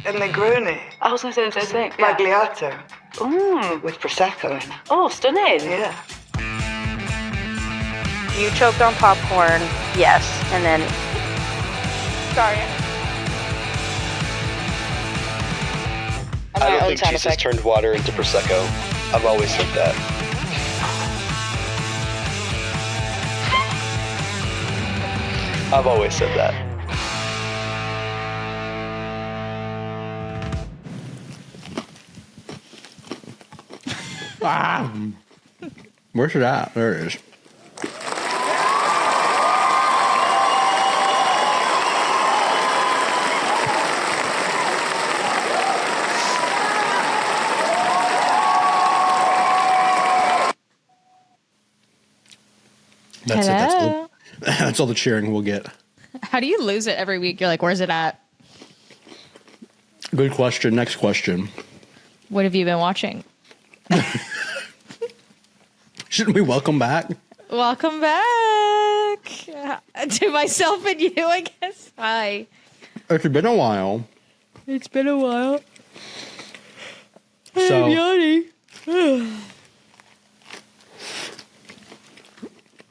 and Negroni. I was going to say the same thing. Magliato. Mm. With Prosecco in it. Oh, stunning. Yeah. You choked on popcorn, yes, and then... Sorry. I don't think Jesus turned water into Prosecco. I've always said that. I've always said that. Where's it at? There it is. That's Hello. it. That's all the cheering we'll get. How do you lose it every week? You're like, where's it at? Good question. Next question. What have you been watching? Shouldn't we welcome back? Welcome back to myself and you, I guess. Hi. It's been a while. It's been a while. So, I'm yawning.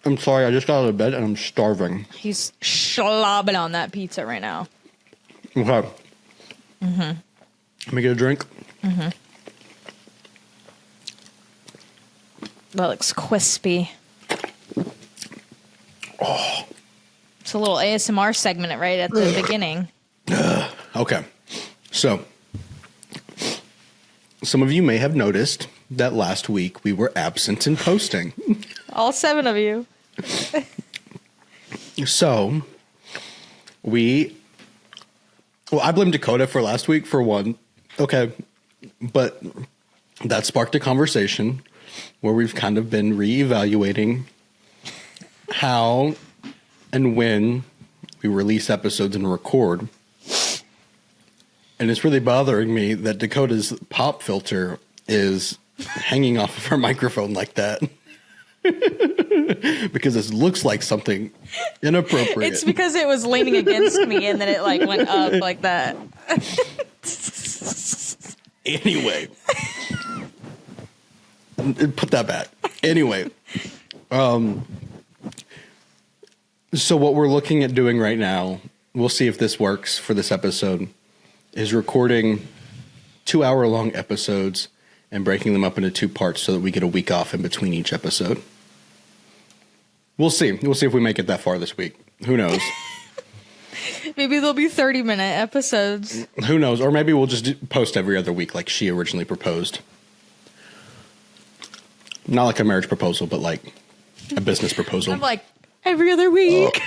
I'm sorry, I just got out of bed and I'm starving. He's slobbing on that pizza right now. Okay. Let me get a drink. That looks crispy. Oh. It's a little ASMR segment right at the beginning. Okay. So, some of you may have noticed that last week we were absent in posting. All 7 of you. So, I blame Dakota for last week for one. Okay. But that sparked a conversation where we've kind of been reevaluating how and when we release episodes and record. And it's really bothering me that Dakota's pop filter is hanging off of her microphone like that. Because it looks like something inappropriate. It's because it was leaning against me and then it like went up like that. Anyway. Put that back. Anyway. So what we're looking at doing right now, we'll see if this works for this episode, is recording 2-hour-long episodes and breaking them up into 2 parts so that we get a week off in between each episode. We'll see. We'll see if we make it that far this week. Who knows? Maybe there'll be 30-minute episodes. Who knows? Or maybe we'll just post every other week like she originally proposed. Not like a marriage proposal, but like a business proposal. I'm like, every other week.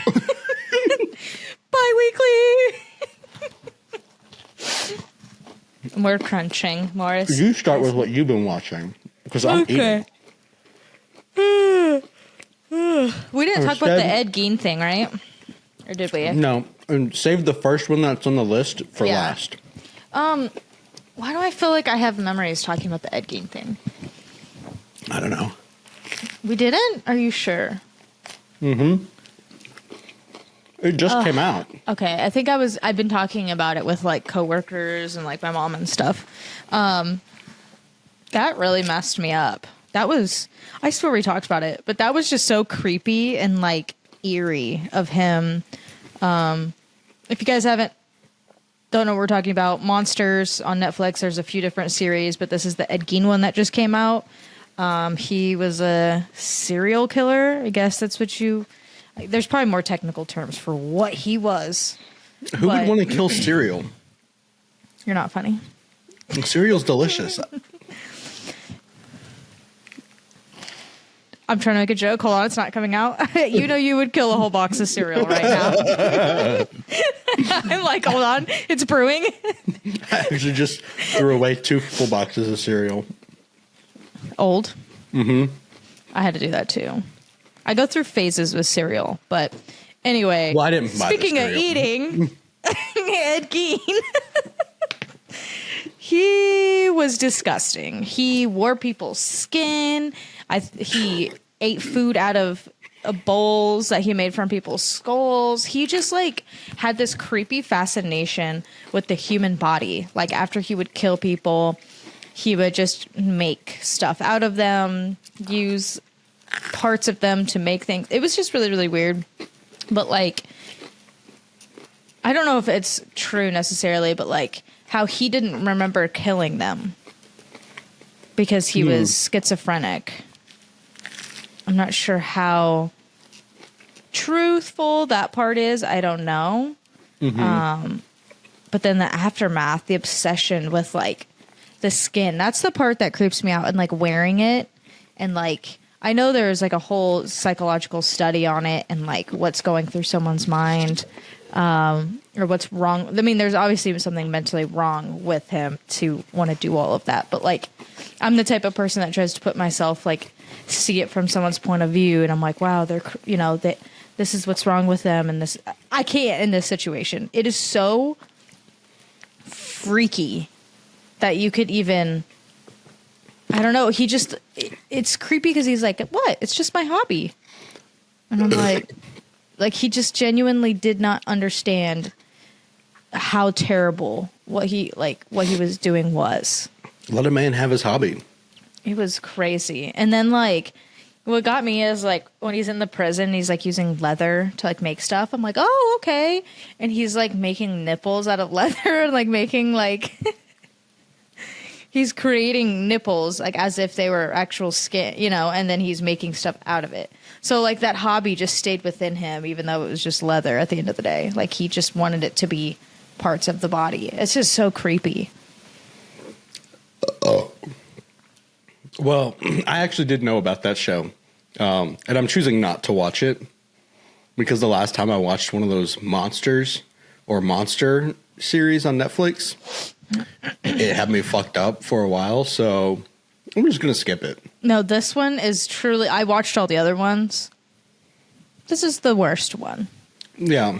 Bi-weekly. We're crunching, Morris. You start with what you've been watching. Because I'm eating. We didn't talk about the Ed Gein thing, right? Or did we? No. And save the first one that's on the list for last. Why do I feel like I have memories talking about the Ed Gein thing? I don't know. We didn't? Are you sure? Mm-hmm. It just came out. Okay, I think I've been talking about it with like coworkers and like my mom and stuff. That really messed me up. I swear we talked about it, but that was just so creepy and like eerie of him. If you guys don't know what we're talking about, Monsters on Netflix, there's a few different series, but this is the Ed Gein one that just came out. He was a serial killer. I guess that's what there's probably more technical terms for what he was. Who would want to kill cereal? You're not funny. Cereal's delicious. I'm trying to make a joke. Hold on, it's not coming out. You would kill a whole box of cereal right now. I'm like, hold on, it's brewing. I actually just threw away 2 full boxes of cereal. Old? Mm-hmm. I had to do that too. I go through phases with cereal, but anyway. Well, I didn't buy speaking of eating, Ed Gein. He was disgusting. He wore people's skin. He ate food out of bowls that he made from people's skulls. He just like had this creepy fascination with the human body. Like after he would kill people, he would just make stuff out of them, use parts of them to make things. It was just really, really weird. But like, I don't know if it's true necessarily, but like how he didn't remember killing them because he was schizophrenic. I'm not sure how truthful that part is. I don't know. But then the aftermath, the obsession with like the skin, that's the part that creeps me out, and like wearing it. And like, I know there's like a whole psychological study on it and like what's going through someone's mind, or what's wrong. I mean, there's obviously something mentally wrong with him to want to do all of that. But like, I'm the type of person that tries to put myself like, see it from someone's point of view, and I'm like, wow, they're, you know, that this is what's wrong with them, and this, I can't in this situation. It is so freaky that you could even, I don't know, he just, it's creepy because he's like, what? It's just my hobby. And I'm like he just genuinely did not understand how terrible what he was doing was. Let a man have his hobby. It was crazy. And then like what got me is like when he's in the prison, he's like using leather to like make stuff. I'm like, oh, okay. And he's like making nipples out of leather and like making like he's creating nipples like as if they were actual skin, you know, and then he's making stuff out of it. So like that hobby just stayed within him, even though it was just leather at the end of the day. Like he just wanted it to be parts of the body. It's just so creepy. Well, I actually did know about that show, and I'm choosing not to watch it because the last time I watched one of those monsters or monster series on Netflix, it had me fucked up for a while, so I'm just going to skip it. No, this one is truly, I watched all the other ones. This is the worst one. Yeah.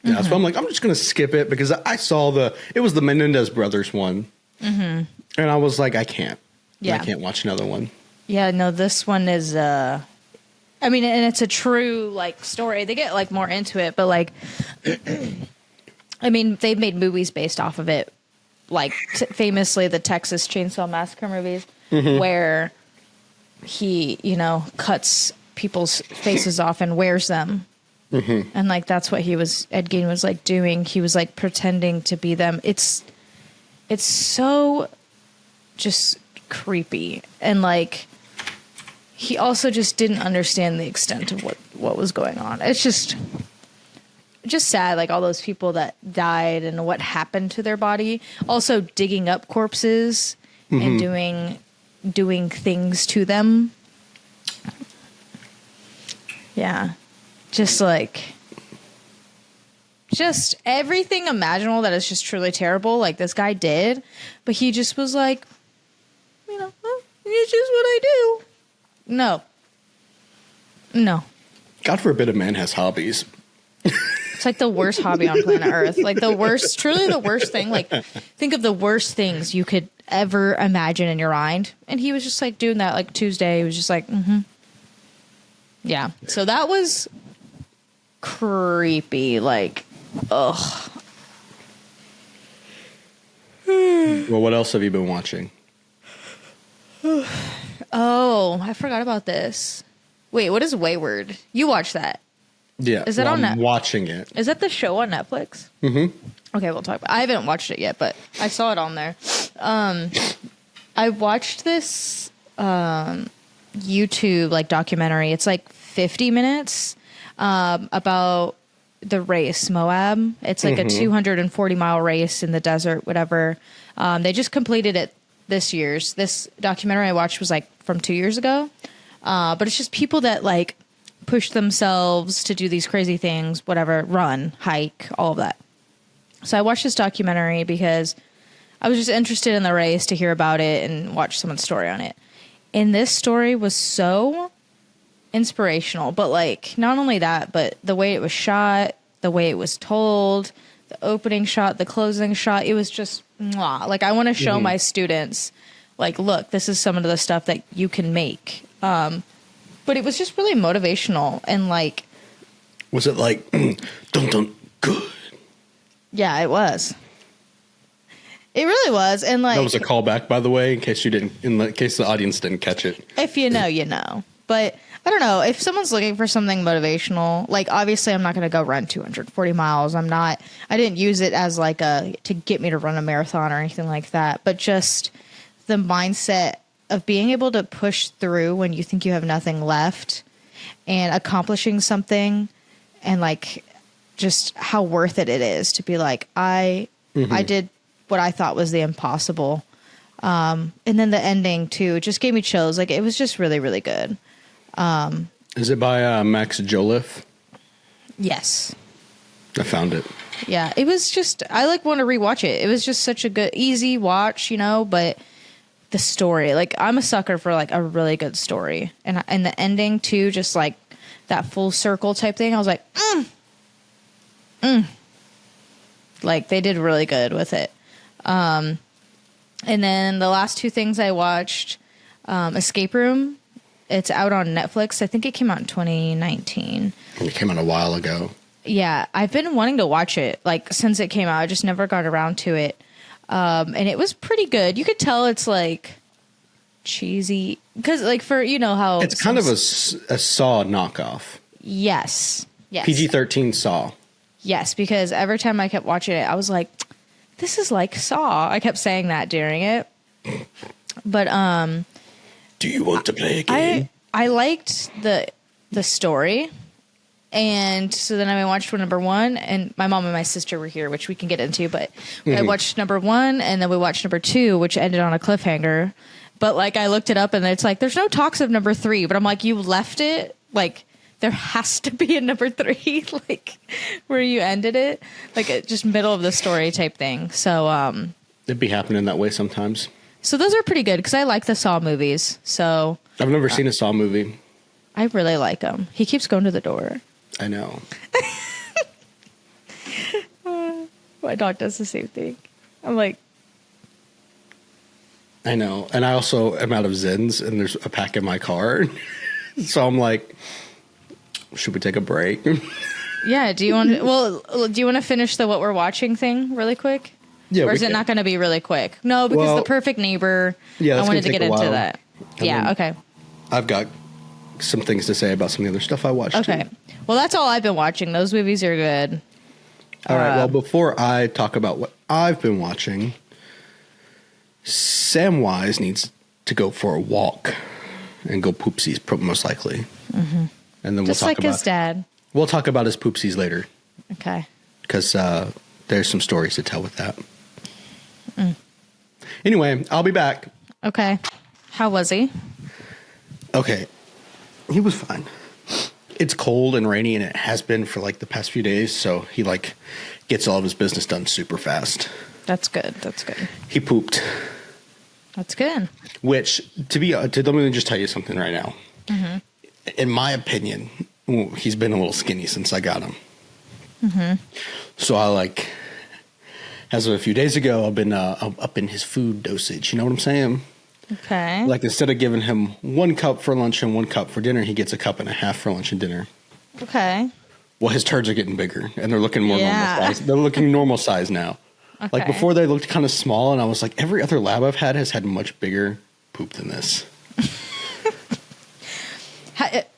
Yeah, so I'm like, I'm just going to skip it because I saw it was the Menendez brothers one, and I was like, I can't. Yeah. I can't watch another one. Yeah, no, this one is, I mean, and it's a true, like, story. They get, like, more into it, but, like, I mean, they've made movies based off of it. Like, famously, the Texas Chainsaw Massacre movies, where he, you know, cuts people's faces off and wears them. And, like, that's what Ed Gein was, like, doing. He was, like, pretending to be them. It's so just creepy, and like he also just didn't understand the extent of what was going on. It's just sad, like all those people that died and what happened to their body, also digging up corpses and doing things to them. Yeah, just everything imaginable that is just truly terrible, like this guy did, but he just was like, you know, it's just what I do. No. God forbid a man has hobbies. It's like the worst hobby on planet Earth. Like truly the worst thing. Like think of the worst things you could ever imagine in your mind. And he was just like doing that like Tuesday. He was just like, Yeah. So that was creepy. Like, ugh. Well, what else have you been watching? Oh, I forgot about this. Wait, what is Wayward? You watched that? Yeah. Is that on Netflix? I'm watching it. Is that the show on Netflix? Okay, we'll talk about it. I haven't watched it yet, but I saw it on there. I watched this YouTube like documentary. It's like 50 minutes about the race Moab. It's like a 240-mile race in the desert, whatever. They just completed it this documentary I watched was like from 2 years ago. But it's just people that like push themselves to do these crazy things, whatever, run, hike, all of that. So I watched this documentary because I was just interested in the race to hear about it and watch someone's story on it. And this story was so inspirational, but like not only that, but the way it was shot, the way it was told, the opening shot, the closing shot, it was just mwah. Like I want to show my students, like, look, this is some of the stuff that you can make. but it was just really motivational and like. Was it like, dun dun good? Yeah, it was. It really was, and like That was a callback, by the way, in case the audience didn't catch it. if you know, you know. But I don't know if someone's looking for something motivational. Like obviously, I'm not going to go run 240 miles. I didn't use it as like to get me to run a marathon or anything like that. But just the mindset of being able to push through when you think you have nothing left, and accomplishing something, and like just how worth it is to be like I did what I thought was the impossible. And then the ending too, it just gave me chills. Like it was just really, really good. Is it by Max Joliffe? Yes. I found it. Yeah. It was just, I like want to rewatch it. It was just such a good, easy watch, you know, but the story, like I'm a sucker for like a really good story, and the ending too, just like that full circle type thing. I was like, like they did really good with it. And then the last two things I watched, Escape Room. It's out on Netflix. I think it came out in 2019. It came out a while ago. Yeah, I've been wanting to watch it like since it came out. I just never got around to it. And it was pretty good. You could tell it's like cheesy because like for you know how It's kind of a Saw knockoff. Yes. PG-13 Saw. Yes, because every time I kept watching it, I was like, this is like Saw. I kept saying that during it. But do you want to play a game? I liked the story. And so then I watched number one, and my mom and my sister were here, which we can get into, but I watched number one, and then we watched number two, which ended on a cliffhanger. But like I looked it up, and it's like there's no talks of number three, but I'm like, you left it like there has to be a number three, like where you ended it, like just middle of the story type thing. So it'd be happening that way sometimes. So those are pretty good because I like the Saw movies. So I've never seen a Saw movie. I really like them. He keeps going to the door. I know. My dog does the same thing. I'm like, I know. And I also am out of Zins, and there's a pack in my car. So I'm like, should we take a break? yeah. Do you want to? Well, do you want to finish the what we're watching thing really quick? Yeah. Or is it not going to be really quick? No, because The Perfect Neighbor. Yeah, I wanted to get into that. And yeah. Okay. I've got some things to say about some of the other stuff I watched. Okay. Too. Well, that's all I've been watching. Those movies are good. All right. Well, before I talk about what I've been watching, Samwise needs to go for a walk and go poopsies, most likely. Mm-hmm. And then Just we'll talk like about his dad. We'll talk about his poopsies later. Okay. Because there's some stories to tell with that. Anyway, I'll be back. Okay. How was he? Okay. He was fine. It's cold and rainy, and it has been for like the past few days, so he like gets all of his business done super fast. That's good. That's good. He pooped. That's good. Which, let me just tell you something right now. Mm-hmm. In my opinion, he's been a little skinny since I got him. Mm-hmm. So I like, as of a few days ago, I've been up in his food dosage. You know what I'm saying? Okay. Like instead of giving him 1 cup for lunch and 1 cup for dinner, he gets 1.5 cups for lunch and dinner. Okay. Well, his turds are getting bigger, and they're looking more Yeah. normal size. They're looking normal size now. Okay. Like before, they looked kind of small, and I was like, every other lab I've had has had much bigger poop than this.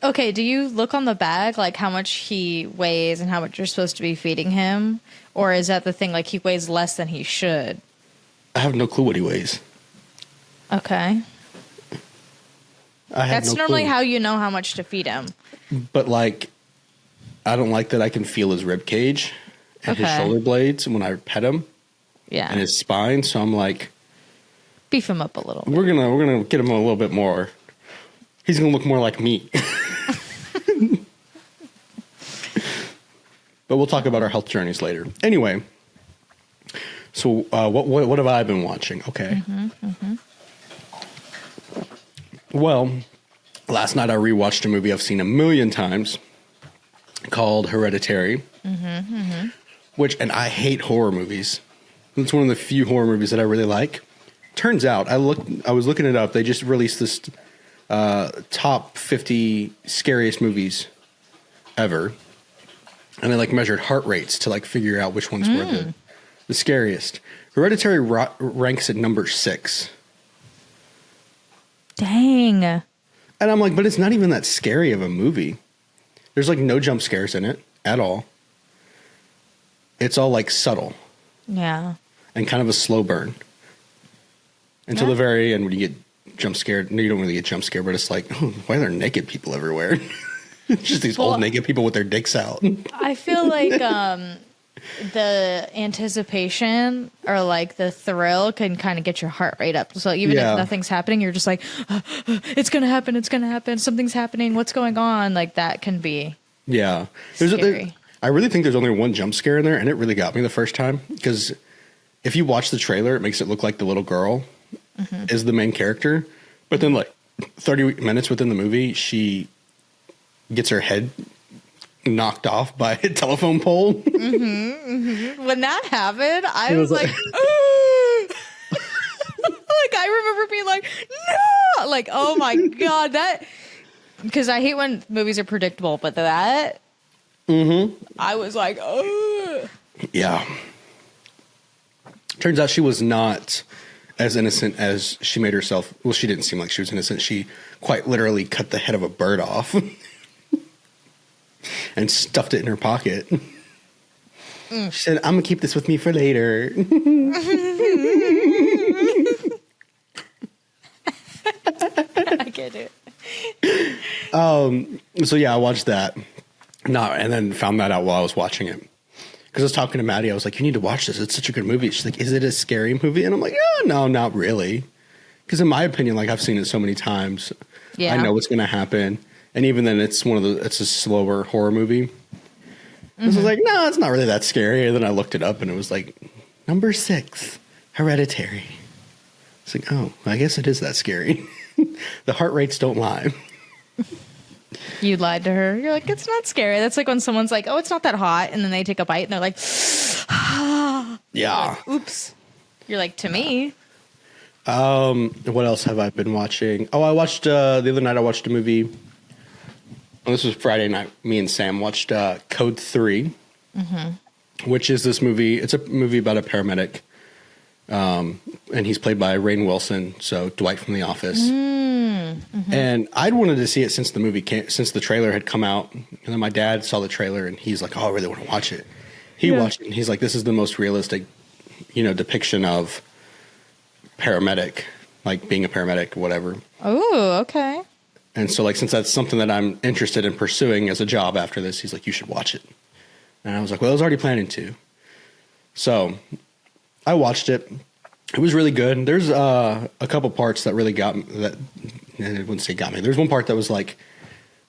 Okay, do you look on the bag, like how much he weighs and how much you're supposed to be feeding him? Or is that the thing, like he weighs less than he should? I have no clue what he weighs. Okay. That's no normally clue. how you know how much to feed him. But like, I don't like that I can feel his rib cage and his Okay. shoulder blades when I pet him Yeah. and his spine. So I'm like, Beef him up a little bit. we're gonna get him a little bit more. He's gonna look more like me. But we'll talk about our health journeys later. Anyway, so what have I been watching? Okay. Well, last night I rewatched a movie I've seen a million times called Hereditary, which, and I hate horror movies. It's one of the few horror movies that I really like. Turns out, I was looking it up. They just released this top 50 scariest movies ever. And they like measured heart rates to like figure out which ones were the scariest. Hereditary ranks at number 6. Dang. And I'm like, but it's not even that scary of a movie. There's like no jump scares in it at all. It's all like subtle. Yeah. And kind of a slow burn. Until the very end when you get jump scared. No, you don't really get jump scared, but it's like, oh, why are there naked people everywhere? Just these old naked people with their dicks out. I feel like the anticipation or like the thrill can kind of get your heart rate up. So even if nothing's happening, you're just like, it's going to happen. It's going to happen. Something's happening. What's going on? Like that can be scary. I really think there's only one jump scare in there, and it really got me the first time. Because if you watch the trailer, it makes it look like the little girl is the main character. But then like 30 minutes within the movie, she gets her head knocked off by a telephone pole. When that happened, I was like, like I remember being like, no, like, oh my God, that, because I hate when movies are predictable, but that, I was like, oh. Yeah. Turns out she was not as innocent as she made herself. Well, she didn't seem like she was innocent. She quite literally cut the head of a bird off. And stuffed it in her pocket. She said, I'm going to keep this with me for later. I get it. So, yeah, I watched that. And then found that out while I was watching it. Because I was talking to Maddie. I was like, you need to watch this. It's such a good movie. She's like, is it a scary movie? And I'm like, oh, no, not really. Because in my opinion, like I've seen it so many times. Yeah. I know what's going to happen. And even then, it's it's a slower horror movie. I was like, no, it's not really that scary. And then I looked it up, and it was like, number 6, Hereditary. It's like, oh, I guess it is that scary. The heart rates don't lie. You lied to her. You're like, it's not scary. That's like when someone's like, oh, it's not that hot. And then they take a bite, and they're like, yeah. Like, oops. You're like, to me. What else have I been watching? Oh, I watched, the other night I watched a movie. Well, this was Friday night. Me and Sam watched Code 3, which is this movie. It's a movie about a paramedic, and he's played by Rainn Wilson, so Dwight from The Office. And I'd wanted to see it since since the trailer had come out. And then my dad saw the trailer, and he's like, "Oh, I really want to watch it." He watched it, and he's like, "This is the most realistic, depiction of paramedic, like being a paramedic, whatever." Oh, okay. And so, like, since that's something that I'm interested in pursuing as a job after this, he's like, you should watch it. And I was like, well, I was already planning to. So I watched it. It was really good. There's a couple parts that really got me. That I wouldn't say got me. There's one part that was like,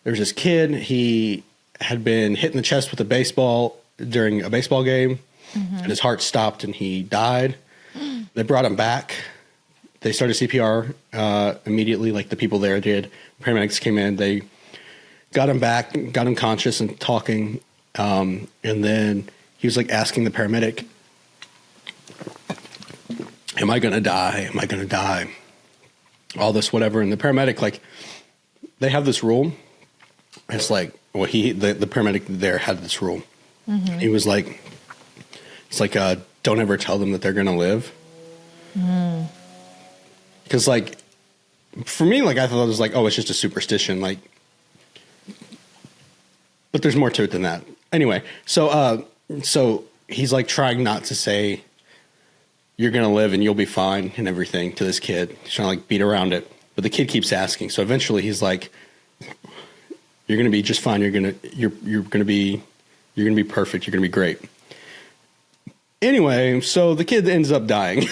there's this kid. He had been hit in the chest with a baseball during a baseball game. And his heart stopped and he died. They brought him back. They started CPR immediately, like the people there did. Paramedics came in. They got him back, got him conscious and talking. And then he was like asking the paramedic, am I going to die? Am I going to die? All this, whatever. And the paramedic, like, they have this rule. It's like, well, the paramedic there had this rule. He was like, it's like, don't ever tell them that they're going to live. Because, like, for me, like, I thought it was like, oh, it's just a superstition, like, but there's more to it than that. Anyway, so he's like trying not to say you're gonna live and you'll be fine and everything to this kid. He's trying to like beat around it, but the kid keeps asking. So eventually, he's like, "You're gonna be just fine. You're gonna be perfect. You're gonna be great." Anyway, so the kid ends up dying.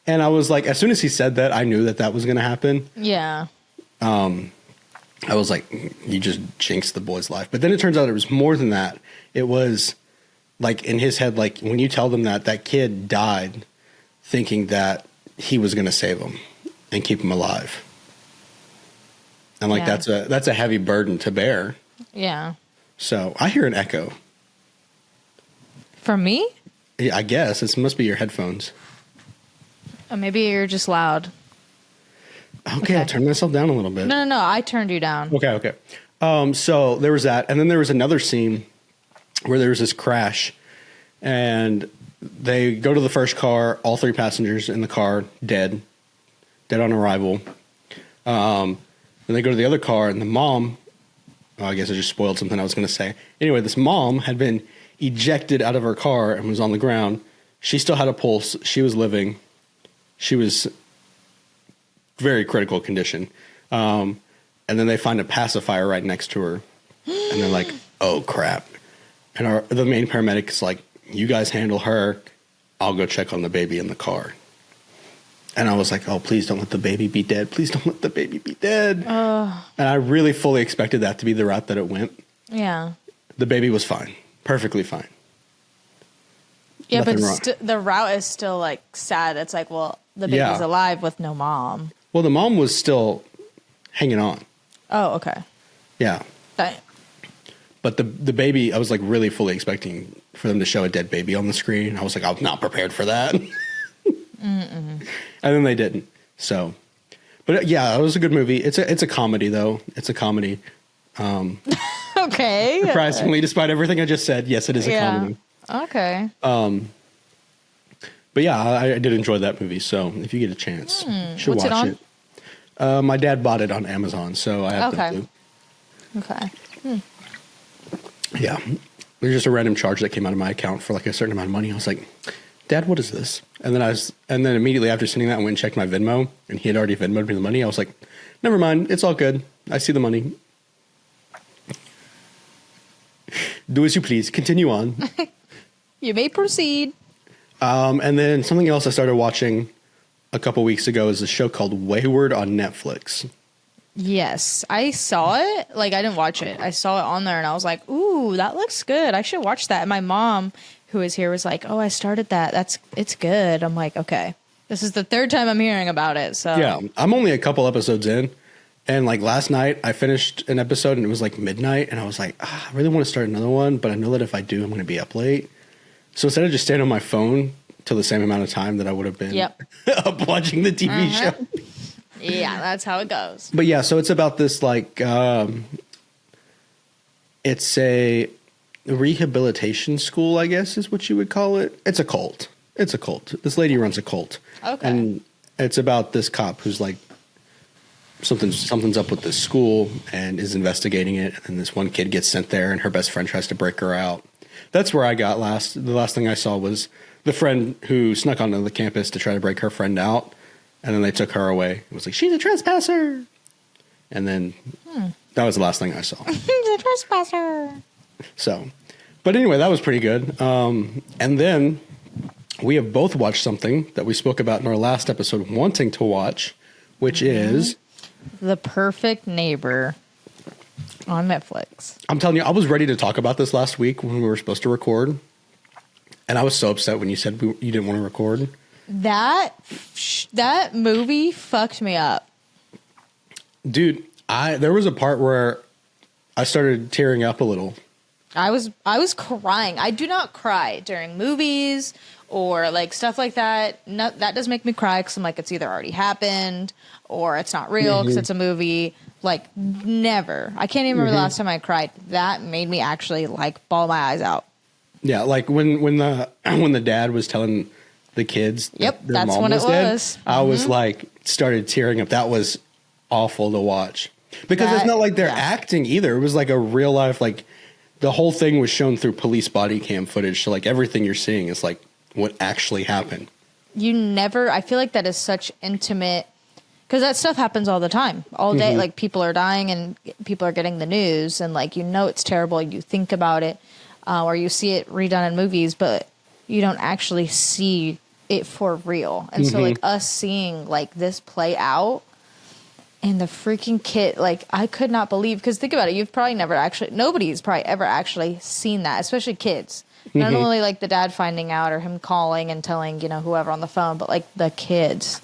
And I was like, as soon as he said that, I knew that was going to happen. Yeah. I was like, you just jinxed the boy's life. But then it turns out it was more than that. It was like in his head, like when you tell them that kid died thinking that he was going to save him and keep him alive. And like, that's a heavy burden to bear. Yeah. So I hear an echo. From me? Yeah, I guess. It must be your headphones. Maybe you're just loud. Okay, I'll turn myself down a little bit. No. I turned you down. Okay. So there was that. And then there was another scene where there was this crash. And they go to the first car, all 3 passengers in the car, dead on arrival. Then they go to the other car, and the mom, I guess I just spoiled something I was going to say. Anyway, this mom had been ejected out of her car and was on the ground. She still had a pulse. She was living. She was very critical condition. And then they find a pacifier right next to her. And they're like, oh, crap. And the main paramedic is like, you guys handle her. I'll go check on the baby in the car. And I was like, oh, please don't let the baby be dead. Please don't let the baby be dead. And I really fully expected that to be the route that it went. Yeah. The baby was fine. Perfectly fine. Yeah, Nothing but the route is still, like, sad. It's like, well, the baby's alive with no mom. Well, the mom was still hanging on. Oh, okay. Yeah. But the baby, I was, like, really fully expecting for them to show a dead baby on the screen. I was like, I was not prepared for that. And then they didn't. So, but yeah, it was a good movie. It's a comedy though. It's a comedy. Okay. Surprisingly, despite everything I just said, yes, it is a comedy. Okay. But yeah, I did enjoy that movie. So if you get a chance, you should What's watch it on? it. My dad bought it on Amazon, so I have to. Okay. Yeah. There's just a random charge that came out of my account for like a certain amount of money. I was like, Dad, what is this? And then immediately after sending that, I went and checked my Venmo, and he had already Venmoed me the money. I was like, never mind. It's all good. I see the money. Do as you please. Continue on. You may proceed. And then something else I started watching a couple weeks ago is a show called Wayward on Netflix. Yes, I saw it. Like, I didn't watch it. I saw it on there, and I was like, ooh, that looks good. I should watch that. And my mom, who is here, was like, oh, I started that. It's good. I'm like, okay. This is the 3rd time I'm hearing about it. So yeah, I'm only a couple episodes in. And like last night, I finished an episode, and it was like midnight. And I was like, I really want to start another one. But I know that if I do, I'm going to be up late. So instead of just staying on my phone till the same amount of time that I would have been up watching the TV show. Yeah, that's how it goes. But yeah, so it's about this like, it's a rehabilitation school, I guess is what you would call it. It's a cult. This lady runs a cult. Okay. And it's about this cop who's like, something's up with this school and is investigating it. And this one kid gets sent there, and her best friend tries to break her out. That's where I got last. The last thing I saw was the friend who snuck onto the campus to try to break her friend out. And then they took her away. It was like, she's a trespasser. And then that was the last thing I saw. She's a trespasser. So, but anyway, that was pretty good. And then we have both watched something that we spoke about in our last episode, wanting to watch, which is The Perfect Neighbor on Netflix. I'm telling you, I was ready to talk about this last week when we were supposed to record. And I was so upset when you said you didn't want to record. That movie fucked me up. Dude, there was a part where I started tearing up a little. I was crying. I do not cry during movies or like stuff like that. No, that does make me cry because I'm like, it's either already happened or it's not real because it's a movie. Like, never. I can't even remember the last time I cried. That made me actually like bawl my eyes out. Yeah, like when the dad was telling the kids yep, their that's mom when was it dead, was. I was like started tearing up. That was awful to watch because it's not like they're acting either. It was like a real life, like the whole thing was shown through police body cam footage. So like everything you're seeing is like what actually happened. I feel like that is such intimate because that stuff happens all the time, all day. Like people are dying and people are getting the news and like, it's terrible. You think about it or you see it redone in movies, but you don't actually see it for real. And so like us seeing like this play out and the freaking kid, like I could not believe, because think about it, nobody's probably ever actually seen that, especially kids. Not only like the dad finding out or him calling and telling, whoever on the phone, but like the kids.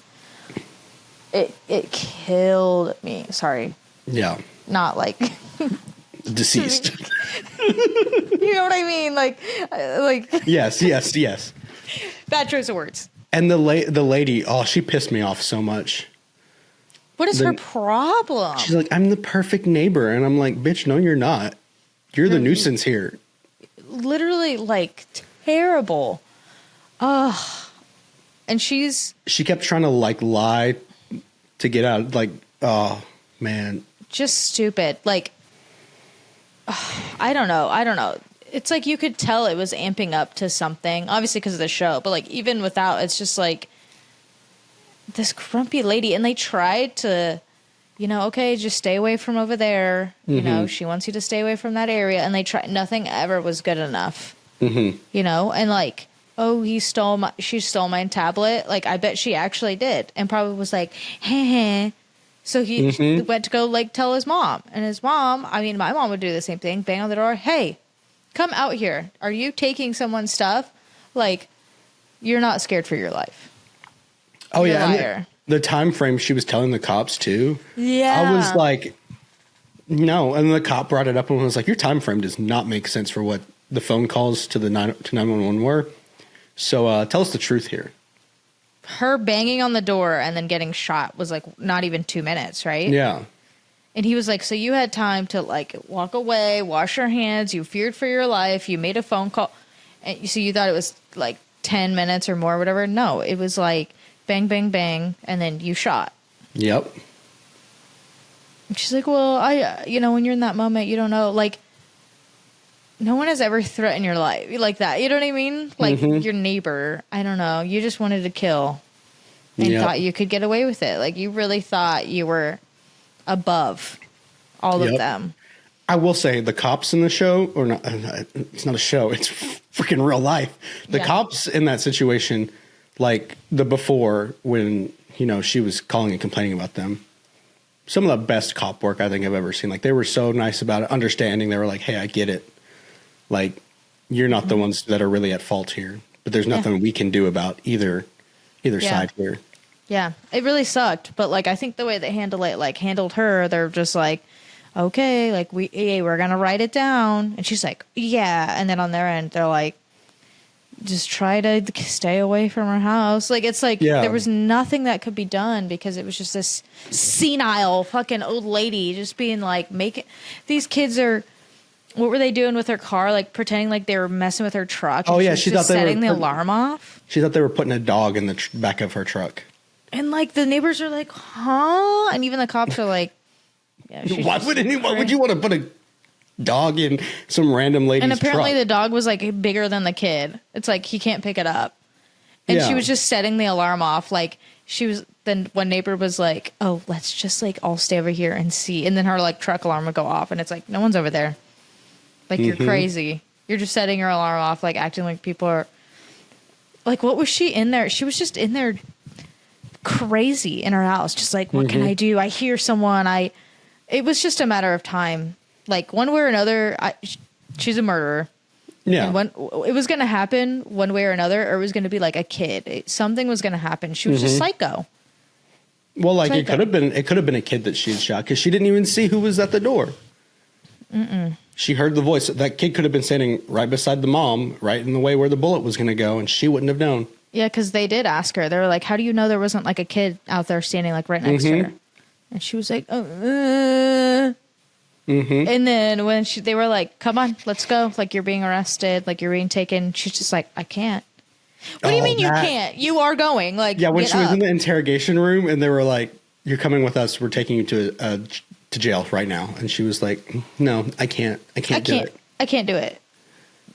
It killed me. Sorry. Yeah. Not like deceased. You know what I mean? Like Yes. Bad choice of words. And the lady, she pissed me off so much. What is her problem? She's like, I'm the perfect neighbor. And I'm like, bitch, no, you're not. You're the nuisance here. Literally, like, terrible. Ugh. And she kept trying to, like, lie to get out. Like, oh, man. Just stupid. Like, I don't know. It's like you could tell it was amping up to something, obviously because of the show. But, like, even without, it's just, like, this grumpy lady. And they tried to, you know, okay, just stay away from over there. You know, she wants you to stay away from that area. And they tried. Nothing ever was good enough. You know? And, like, oh, she stole my tablet. Like, I bet she actually did. And probably was like, heh. So he went to go, like, tell his mom. And his mom, I mean, my mom would do the same thing. Bang on the door. Hey, come out here. Are you taking someone's stuff? Like, you're not scared for your life. Oh, You're yeah. a liar. The time frame she was telling the cops, too. Yeah. I was like, no. And the cop brought it up and was like, your time frame does not make sense for what the phone calls to 911 were. So tell us the truth here. Her banging on the door and then getting shot was like not even 2 minutes, right? Yeah. And he was like, so you had time to like walk away, wash your hands, you feared for your life, you made a phone call. And so you thought it was like 10 minutes or more, or whatever. No, it was like bang, bang, bang, and then you shot. Yep. And she's like, well, when you're in that moment, you don't know. Like, no one has ever threatened your life like that. You know what I mean? Like your neighbor. I don't know. You just wanted to kill and thought you could get away with it. Like you really thought you were above all of them. I will say the cops in the show, or not, it's not a show. It's freaking real life. The cops in that situation, like the before when, you know, she was calling and complaining about them. Some of the best cop work I think I've ever seen. Like they were so nice about it, understanding. They were like, hey, I get it. Like, you're not the ones that are really at fault here, but there's nothing we can do about either side here. Yeah, it really sucked. But like, I think the way they handled her, they're just like, okay, like we're going to write it down. And she's like, yeah. And then on their end, they're like, just try to stay away from her house. Like, it's like there was nothing that could be done because it was just this senile fucking old lady just being like, these kids are. What were they doing with her car? Like pretending like they were messing with her truck. Oh yeah, she thought they were setting the alarm off. She thought they were putting a dog in the back of her truck. And like the neighbors are like, huh? And even the cops are like, yeah. Why would you want to put a dog in some random lady's truck? And apparently the dog was like bigger than the kid. It's like he can't pick it up. And she was just setting the alarm off. Like then one neighbor was like, oh, let's just like all stay over here and see. And then her like truck alarm would go off, and it's like no one's over there. Like, you're crazy. You're just setting your alarm off, like, acting like people are... Like, what was she in there? She was just in there crazy in her house. Just like, what can I do? I hear someone. It was just a matter of time. Like, one way or another, she's a murderer. Yeah. And it was going to happen one way or another, or it was going to be, like, a kid. Something was going to happen. She was just psycho. Well, like, it could have been a kid that she had shot, because she didn't even see who was at the door. She heard the voice. That kid could have been standing right beside the mom, right in the way where the bullet was going to go, and she wouldn't have known. Yeah, because they did ask her. They were like, how do you know there wasn't like a kid out there standing like right next to her? And she was like, And then when they were like, come on, let's go. Like, you're being arrested. Like, you're being taken. She's just like, I can't. What do you mean you can't? You are going. Like, yeah, when she was in the interrogation room and they were like, you're coming with us. We're taking you to jail right now. And she was like, no, I can't do it. I can't do it.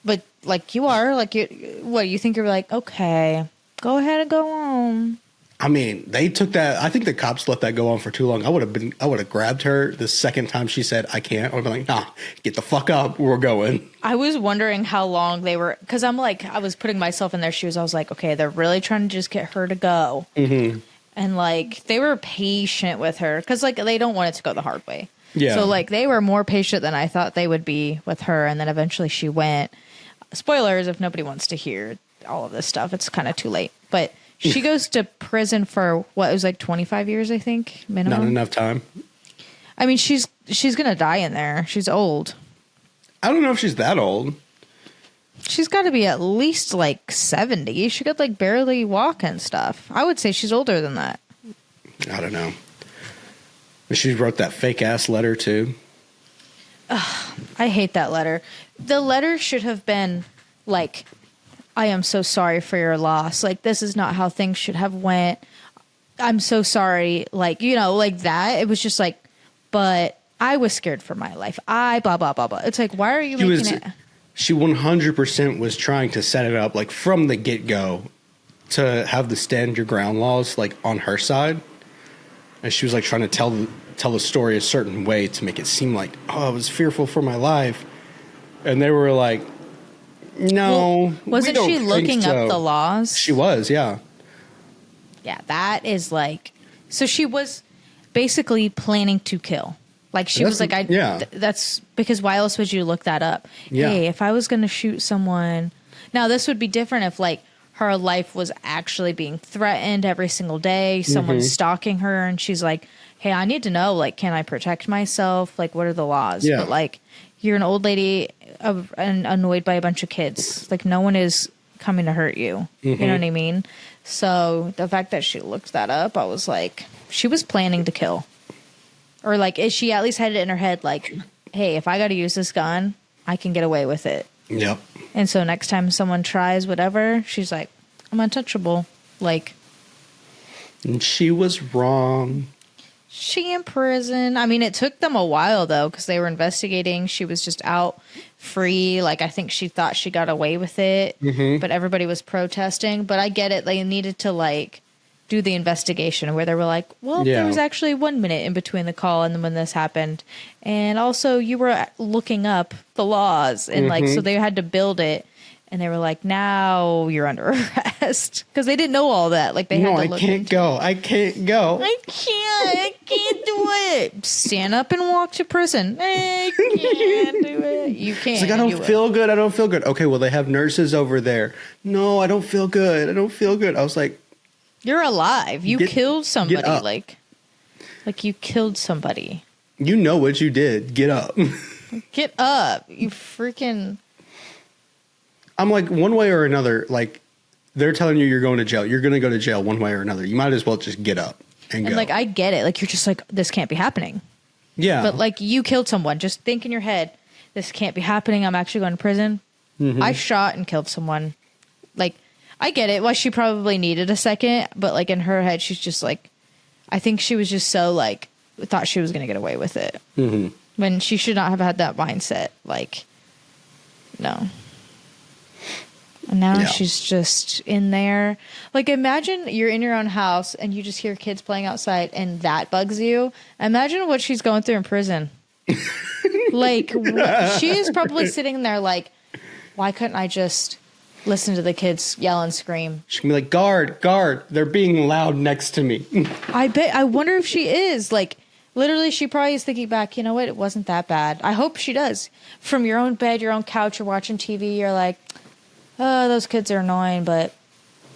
But like you are, like you think you're like, okay, go ahead and go home. I mean, they took that. I think the cops let that go on for too long. I would have grabbed her the second time she said, I can't. I would have been like, nah, get the fuck up. We're going. I was wondering how long they were, because I'm like, I was putting myself in their shoes. I was like, okay, they're really trying to just get her to go. And like, they were patient with her because like, they don't want it to go the hard way. Yeah. So like, they were more patient than I thought they would be with her. And then eventually she went. Spoilers, if nobody wants to hear all of this stuff, it's kind of too late. But she goes to prison for what, it was like 25 years, I think, minimum. Not enough time. I mean, she's going to die in there. She's old. I don't know if she's that old. She's got to be at least like 70. She could like barely walk and stuff. I would say she's older than that. I don't know. She wrote that fake ass letter too. I hate that letter. The letter should have been like, I am so sorry for your loss. Like, this is not how things should have went. I'm so sorry. Like, you know, like that. It was just like, but I was scared for my life. I blah, blah, blah, blah. It's like, why are you making it? She 100% was trying to set it up like from the get-go to have the stand your ground laws like on her side. And she was like trying to tell the story a certain way to make it seem like, oh, I was fearful for my life. And they were like, no. Well, wasn't she looking up the laws? She was, yeah. Yeah, that is like, so she was basically planning to kill. Like she was like, that's because why else would you look that up? Yeah. Hey, if I was going to shoot someone, now this would be different if like her life was actually being threatened every single day. Someone's stalking her and she's like, hey, I need to know, like, can I protect myself? Like, what are the laws? Yeah. But like, you're an old lady and annoyed by a bunch of kids. Like, no one is coming to hurt you. You know what I mean? So the fact that she looked that up, I was like, she was planning to kill. Or like, she at least had it in her head, like, hey, if I got to use this gun, I can get away with it. Yep. And so next time someone tries whatever, she's like, I'm untouchable. Like, and she was wrong. She in prison. I mean, it took them a while though, because they were investigating. She was just out free. Like, I think she thought she got away with it, but everybody was protesting. But I get it. They needed to like do the investigation where they were like, well, there was actually 1 minute in between the call and when this happened. And also you were looking up the laws and like, so they had to build it. And they were like, now you're under arrest. Because they didn't know all that. Like, they had to look. I can't go. I can't go. I can't do it. Stand up and walk to prison. I can't do it. You can't. It's like, I don't feel good. I don't feel good. Okay, well, they have nurses over there. No, I don't feel good. I don't feel good. I was like, you're alive. You killed somebody. Like you killed somebody. You know what you did. Get up. Get up. You freaking... I'm like, one way or another, like, they're telling you you're going to jail. You're going to go to jail one way or another. You might as well just get up and go. And, like, I get it. Like, you're just like, this can't be happening. Yeah. But, like, you killed someone. Just think in your head, this can't be happening. I'm actually going to prison. I shot and killed someone. Like, I get it. Well, she probably needed a second. But, like, in her head, she's just, like, I think she was just so, like, thought she was going to get away with it. When she should not have had that mindset. Like, no. And now she's just in there. Like, imagine you're in your own house and you just hear kids playing outside and that bugs you. Imagine what she's going through in prison. Like, she is probably sitting there like, why couldn't I just listen to the kids yell and scream? She can be like, guard. They're being loud next to me. I wonder if she is. Like, literally, she probably is thinking back, you know what? It wasn't that bad. I hope she does. From your own bed, your own couch, you're watching TV, you're like, oh, those kids are annoying, but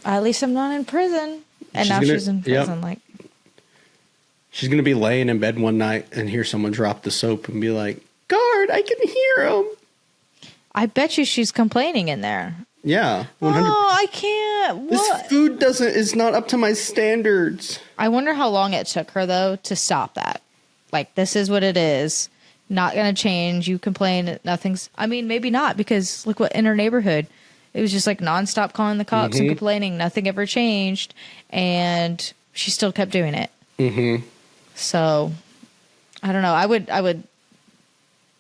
at least I'm not in prison. And she's in prison. Like, she's going to be laying in bed one night and hear someone drop the soap and be like, guard, I can hear him. I bet you she's complaining in there. Yeah. 100%. Oh, I can't. What? This food is not up to my standards. I wonder how long it took her, though, to stop that. Like, this is what it is. Not going to change. You complain. Nothing's. I mean, maybe not, because look what in her neighborhood. It was just like nonstop calling the cops and complaining. Nothing ever changed. And she still kept doing it. So, I don't know. I would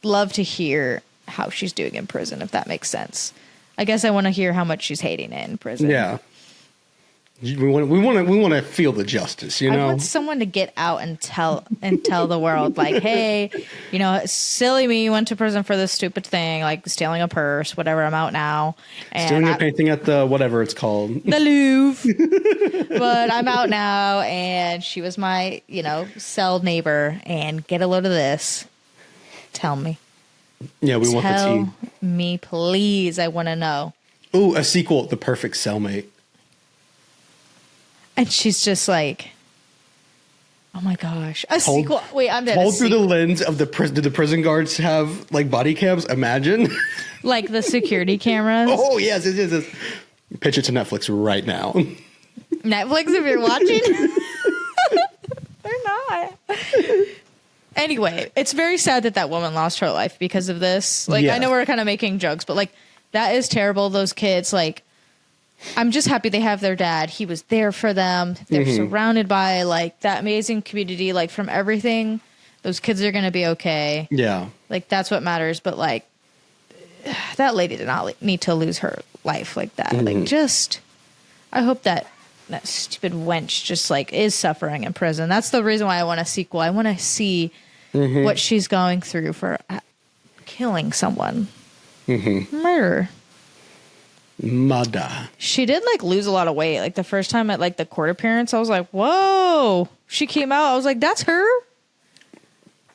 love to hear how she's doing in prison, if that makes sense. I guess I want to hear how much she's hating it in prison. Yeah. We want to feel the justice, you know. I want someone to get out and tell the world, like, hey, you know, silly me went to prison for this stupid thing, like stealing a purse, whatever. I'm out now. And stealing a painting at the whatever it's called, the Louvre. But I'm out now, and she was my, you know, cell neighbor. And get a load of this. Tell me. Yeah, we want the tea. Tell me, please. I want to know. Ooh, a sequel, The Perfect Cellmate. And she's just like, oh my gosh. A sequel. Wait, I'm dead. Told through the lens of the prison. Did the prison guards have like body cams? Imagine. Like the security cameras. Oh, yes. Pitch it to Netflix right now. Netflix, if you're watching. They're not. Anyway, it's very sad that woman lost her life because of this. Like, Yeah. I know we're kind of making jokes, but like, that is terrible. Those kids, like, I'm just happy they have their dad. He was there for them. They're surrounded by like that amazing community, like from everything. Those kids are going to be okay. Yeah. Like, that's what matters. But like, that lady did not need to lose her life like that. Like, just, I hope that stupid wench just like is suffering in prison. That's the reason why I want a sequel. I want to see what she's going through for killing someone. Murder. Mada. She did like lose a lot of weight. Like the first time at like the court appearance, I was like, whoa. She came out. I was like, that's her.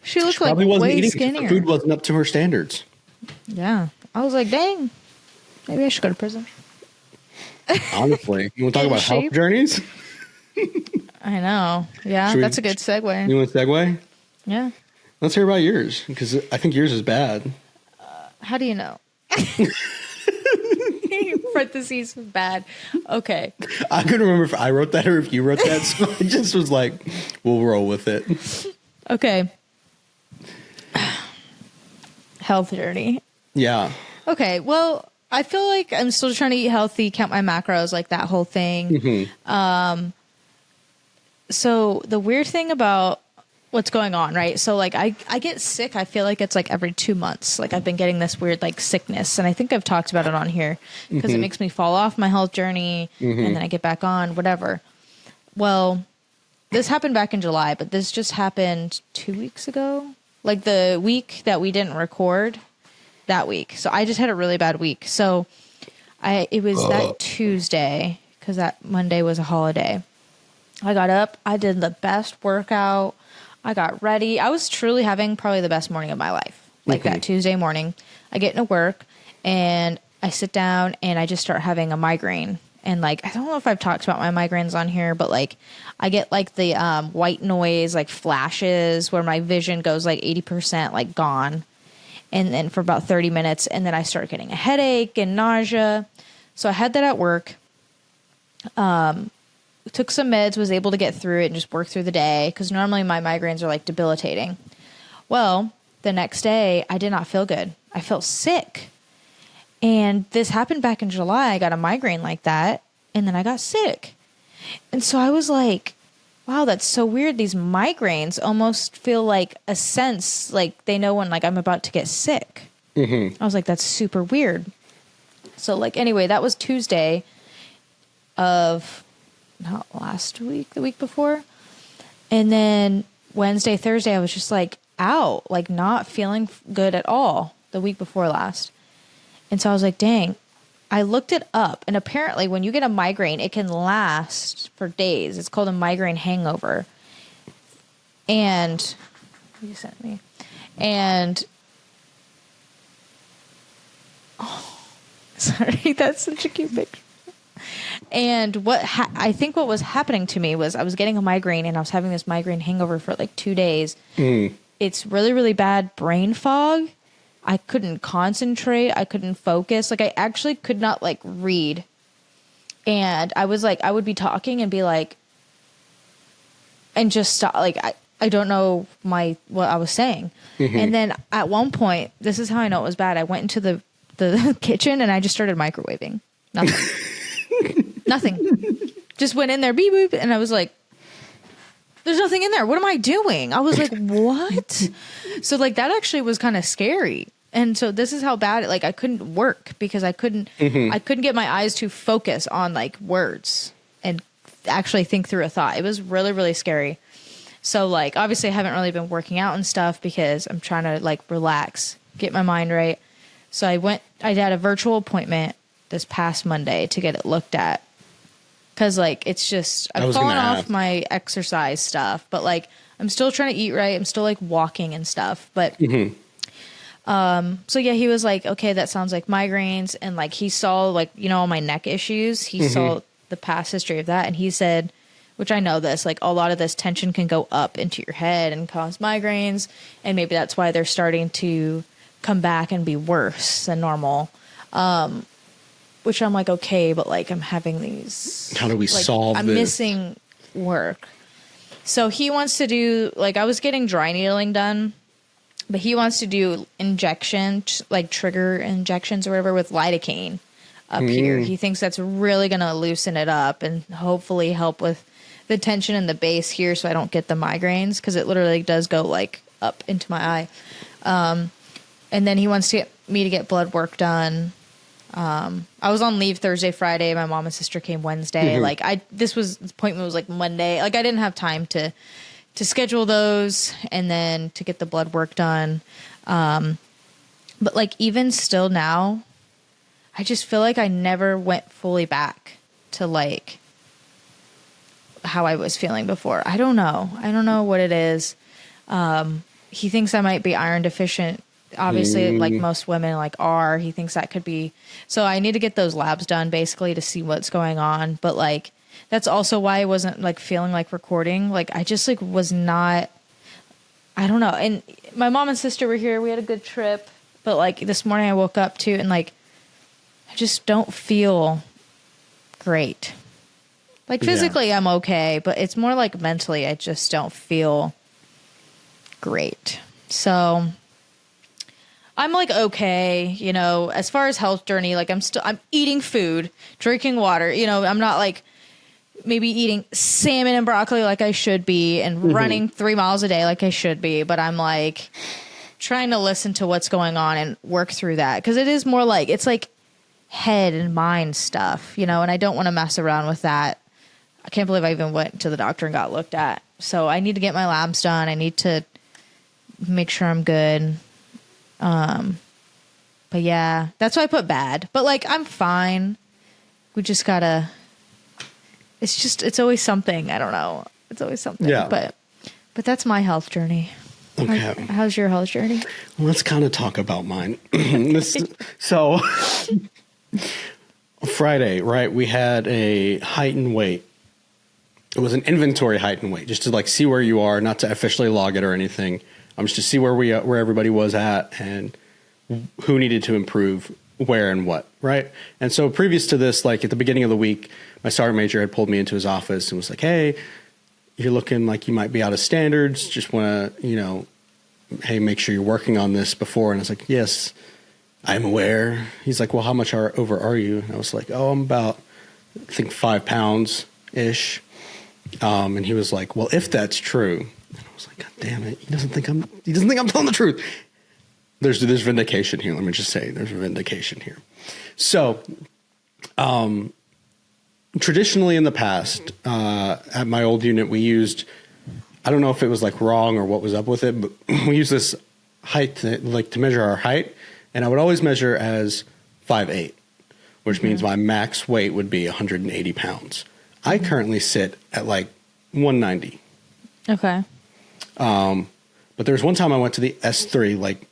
She looked like Probably wasn't way eating skinnier. because the food wasn't up to her standards. Yeah. I was like, dang. Maybe I should go to prison. Honestly, you want to talk In about health shape? journeys? I know. Yeah, Should we- that's a good segue. You want to segue? Yeah. Let's hear about yours because I think yours is bad. How do you know? Parentheses bad. Okay. I couldn't remember if I wrote that or if you wrote that, so I just was like, we'll roll with it. Okay. Health journey. Yeah. Okay. Well, I feel like I'm still trying to eat healthy, count my macros, like that whole thing. So the weird thing about what's going on, right? So like I get sick. I feel like it's like every 2 months. Like I've been getting this weird like sickness, and I think I've talked about it on here because it makes me fall off my health journey, and then I get back on, whatever. Well, this happened back in July, but this just happened 2 weeks ago. Like the week that we didn't record that week. So I just had a really bad week. So it was that Tuesday because that Monday was a holiday. I got up. I did the best workout. I got ready. I was truly having probably the best morning of my life. Like that Tuesday morning, I get into work and I sit down and I just start having a migraine. And like, I don't know if I've talked about my migraines on here, but like I get like the white noise, like flashes where my vision goes like 80% like gone. And then for about 30 minutes. And then I start getting a headache and nausea. So I had that at work. Took some meds, was able to get through it and just work through the day. Because normally my migraines are like debilitating. Well, the next day I did not feel good. I felt sick. And this happened back in July. I got a migraine like that. And then I got sick. And so I was like, wow, that's so weird. These migraines almost feel like a sense, like they know when like I'm about to get sick. I was like, that's super weird. So like, anyway, that was Tuesday of not last week, the week before. And then Wednesday, Thursday, I was just like out, like not feeling good at all the week before last. And so I was like, dang, I looked it up. And apparently when you get a migraine, it can last for days. It's called a migraine hangover. And you sent me. And oh, sorry, that's such a cute picture. And what I think what was happening to me was I was getting a migraine and I was having this migraine hangover for like 2 days. It's really, really bad brain fog. I couldn't concentrate. I couldn't focus. Like I actually could not like read. And I was like, I would be talking and be like, and just stop. Like, I don't know what I was saying. And then at one point, this is how I know it was bad. I went into the kitchen and I just started microwaving. Nothing. Nothing. Just went in there, beep, beep. And I was like, there's nothing in there. What am I doing? I was like, what? So like that actually was kind of scary. And so this is how bad it, like I couldn't work because I couldn't get my eyes to focus on like words and actually think through a thought. It was really, really scary. So like, obviously I haven't really been working out and stuff because I'm trying to like relax, get my mind right. So I had a virtual appointment this past Monday to get it looked at. Cause like, it's just, I've fallen off my exercise stuff, but like, I'm still trying to eat right. I'm still like walking and stuff, but, so yeah, he was like, okay, that sounds like migraines. And like, he saw like, you know, all my neck issues. He saw the past history of that. And he said, which I know this, like a lot of this tension can go up into your head and cause migraines. And maybe that's why they're starting to come back and be worse than normal. Which I'm like, okay, but like I'm having these. How do we like, solve I'm this? missing work. So he wants to do, like, I was getting dry needling done, but he wants to do injections, like trigger injections or whatever with lidocaine up here. He thinks that's really going to loosen it up and hopefully help with the tension in the base here so I don't get the migraines, because it literally does go like up into my eye. And then he wants to get me to get blood work done. I was on leave Thursday, Friday. My mom and sister came Wednesday. Like this appointment was like Monday. Like I didn't have time to schedule those and then to get the blood work done. But like even still now, I just feel like I never went fully back to like how I was feeling before. I don't know what it is. He thinks I might be iron deficient. Obviously, like most women like are. He thinks that could be. So I need to get those labs done basically to see what's going on. But like that's also why I wasn't like feeling like recording. Like I just like was not. I don't know. And my mom and sister were here. We had a good trip. But like this morning I woke up too and like I just don't feel great. Like physically I'm okay, but it's more like mentally I just don't feel great. So I'm like okay, you know, as far as health journey, like I'm eating food, drinking water, you know, I'm not like maybe eating salmon and broccoli like I should be and running 3 miles a day like I should be, but I'm like trying to listen to what's going on and work through that, because it is more like it's like head and mind stuff, you know, and I don't want to mess around with that. I can't believe I even went to the doctor and got looked at. So I need to get my labs done. I need to make sure I'm good. But yeah, that's why I put bad. But like, I'm fine. We just gotta, it's always something. I don't know. It's always something. Yeah. But that's my health journey. Okay. How's your health journey? Let's kind of talk about mine. So Friday, right? We had a height and weight. It was an inventory height and weight, just to like see where you are, not to officially log it or anything. Just to see where everybody was at and who needed to improve where and what, right? And so previous to this, like at the beginning of the week, my sergeant major had pulled me into his office and was like, "Hey, you're looking like you might be out of standards. Just want to, you know, hey, make sure you're working on this before." And I was like, "Yes, I'm aware." He's like, "Well, how much over are you?" And I was like, "Oh, I'm about, I think 5 pounds ish." And he was like, "Well, if that's true," and I was like, "God damn it, he doesn't think I'm telling the truth." There's vindication here. Let me just say, there's a vindication here. So, traditionally in the past, at my old unit, we used, I don't know if it was like wrong or what was up with it, but we used this height to measure our height, and I would always measure as 5'8", which means my max weight would be 180 pounds. I currently sit at like 190. Okay. But there was one time I went to the S3, like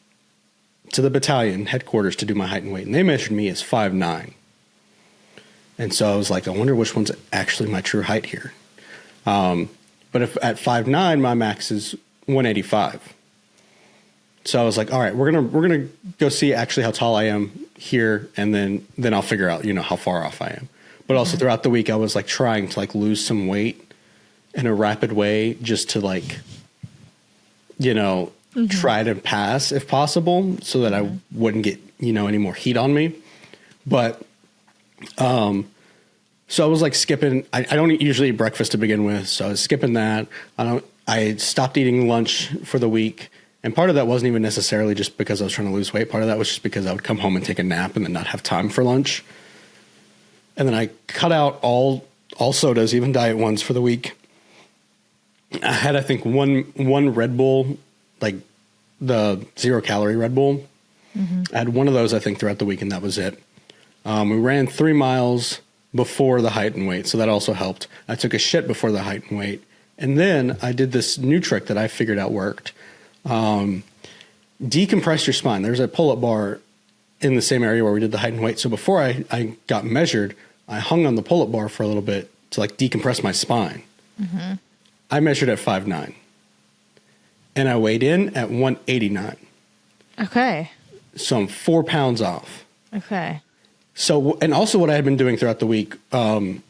to the battalion headquarters to do my height and weight, and they measured me as 5'9". And so I was like, I wonder which one's actually my true height here. But if at 5'9", my max is 185. So I was like, all right, we're gonna go see actually how tall I am here, and then I'll figure out, you know, how far off I am. But also throughout the week, I was like trying to like lose some weight in a rapid way, just to like, you know, try to pass if possible, so that I wouldn't get, you know, any more heat on me. But so I was like skipping. I don't usually eat breakfast to begin with, so I was skipping that. I stopped eating lunch for the week, and part of that wasn't even necessarily just because I was trying to lose weight. Part of that was just because I would come home and take a nap and then not have time for lunch. And then I cut out all sodas, even diet ones, for the week. I had, I think, one Red Bull, like the 0-calorie Red Bull. I had one of those, I think, throughout the week, and that was it. We ran 3 miles before the height and weight, so that also helped. I took a shit before the height and weight. And then I did this new trick that I figured out worked. Decompress your spine. There's a pull-up bar in the same area where we did the height and weight. So before I got measured, I hung on the pull-up bar for a little bit to like decompress my spine. I measured at 5'9", and I weighed in at 189. Okay. So I'm 4 pounds off. Okay. So, and also what I had been doing throughout the week, there's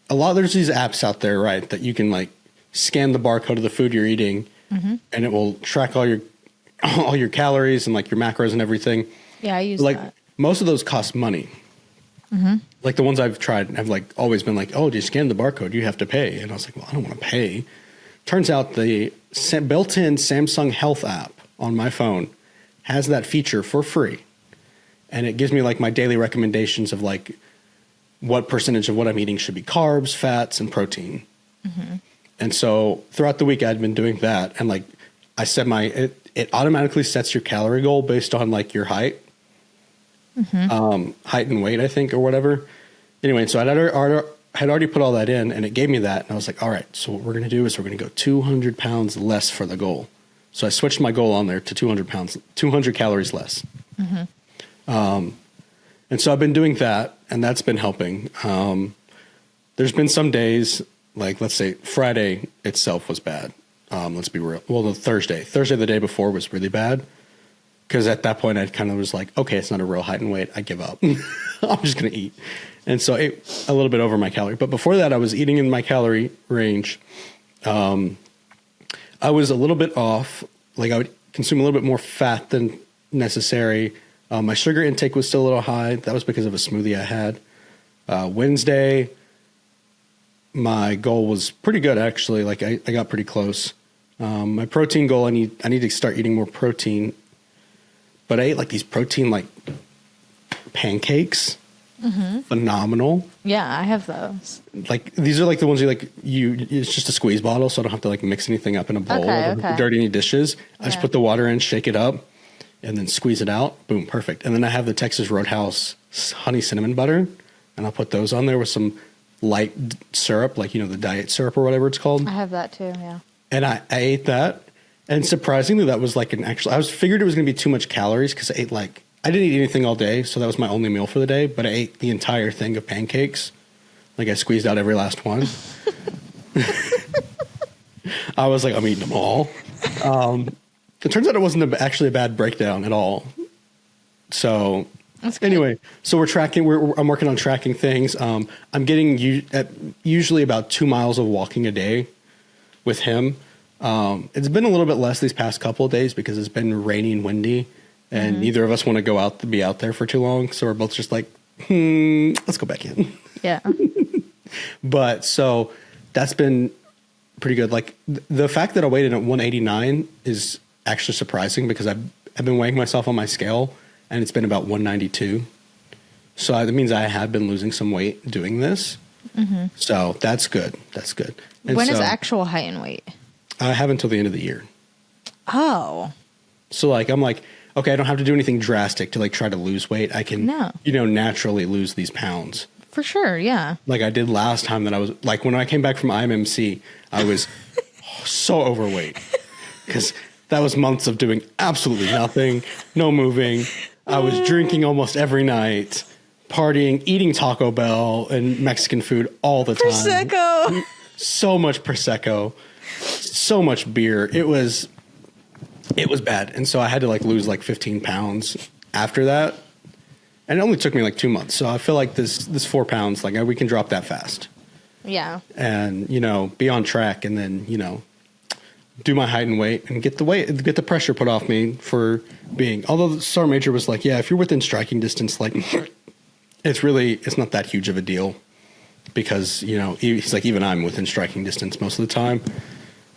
these apps out there, right, that you can like scan the barcode of the food you're eating, and it will track all your calories and like your macros and everything. Yeah, I use Like that. most of those cost money. Like the ones I've tried have like always been like, oh, do you scan the barcode? You have to pay. And I was like, well, I don't want to pay. Turns out the built-in Samsung Health app on my phone has that feature for free. And it gives me like my daily recommendations of like what percentage of what I'm eating should be carbs, fats, and protein. And so throughout the week, I'd been doing that. And like I set it automatically sets your calorie goal based on like your height. Height and weight, I think, or whatever. Anyway, so had already put all that in, and it gave me that. And I was like, all right, so what we're going to do is we're going to go 200 pounds less for the goal. So I switched my goal on there to 200 calories less. And so I've been doing that, and that's been helping. There's been some days, like let's say Friday itself was bad. Let's be real. Well, the Thursday the day before was really bad. Because at that point, I kind of was like, okay, it's not a real height and weight. I give up. I'm just going to eat. And so I ate a little bit over my calorie. But before that, I was eating in my calorie range. I was a little bit off. Like I would consume a little bit more fat than necessary. My sugar intake was still a little high. That was because of a smoothie I had. Wednesday, my goal was pretty good, actually. Like I got pretty close. My protein goal, I need to start eating more protein. But I ate like these protein like pancakes. Phenomenal. Yeah, I have those. Like these are like the ones it's just a squeeze bottle, so I don't have to like mix anything up in a bowl or dirty any dishes. I just put the water in, shake it up, and then squeeze it out. Boom, perfect. And then I have the Texas Roadhouse honey cinnamon butter, and I'll put those on there with some light syrup, like the diet syrup or whatever it's called. I have that too, yeah. And I ate that. And surprisingly, that was like I figured it was going to be too much calories because I didn't eat anything all day. So that was my only meal for the day, but I ate the entire thing of pancakes. Like I squeezed out every last one. I was like, I'm eating them all. It turns out it wasn't actually a bad breakdown at all. So anyway, so we're tracking, I'm working on tracking things. I'm getting usually about 2 miles of walking a day with him. It's been a little bit less these past couple of days because it's been rainy and windy, and neither of us want to be out there for too long. So we're both just like, let's go back in. Yeah. But so that's been pretty good. Like the fact that I weighed in at 189 is actually surprising because I've been weighing myself on my scale and it's been about 192. So that means I have been losing some weight doing this. So that's good. That's good. And when is actual height and weight? I have until the end of the year. Oh. So like, I'm like, okay, I don't have to do anything drastic to like try to lose weight. I can, naturally lose these pounds. For sure. Yeah. Like I did last time that I was like, when I came back from IMMC, I was so overweight because that was months of doing absolutely nothing, no moving. I was drinking almost every night, partying, eating Taco Bell and Mexican food all the time. Prosecco. So much Prosecco. So much beer. It was bad. And so I had to like lose like 15 pounds after that. And it only took me like 2 months. So I feel like this 4 pounds, like we can drop that fast. Yeah. And, be on track and then, do my height and weight and get the pressure put off me for being, although the Sergeant Major was like, yeah, if you're within striking distance, like it's not that huge of a deal because, he's like, even I'm within striking distance most of the time.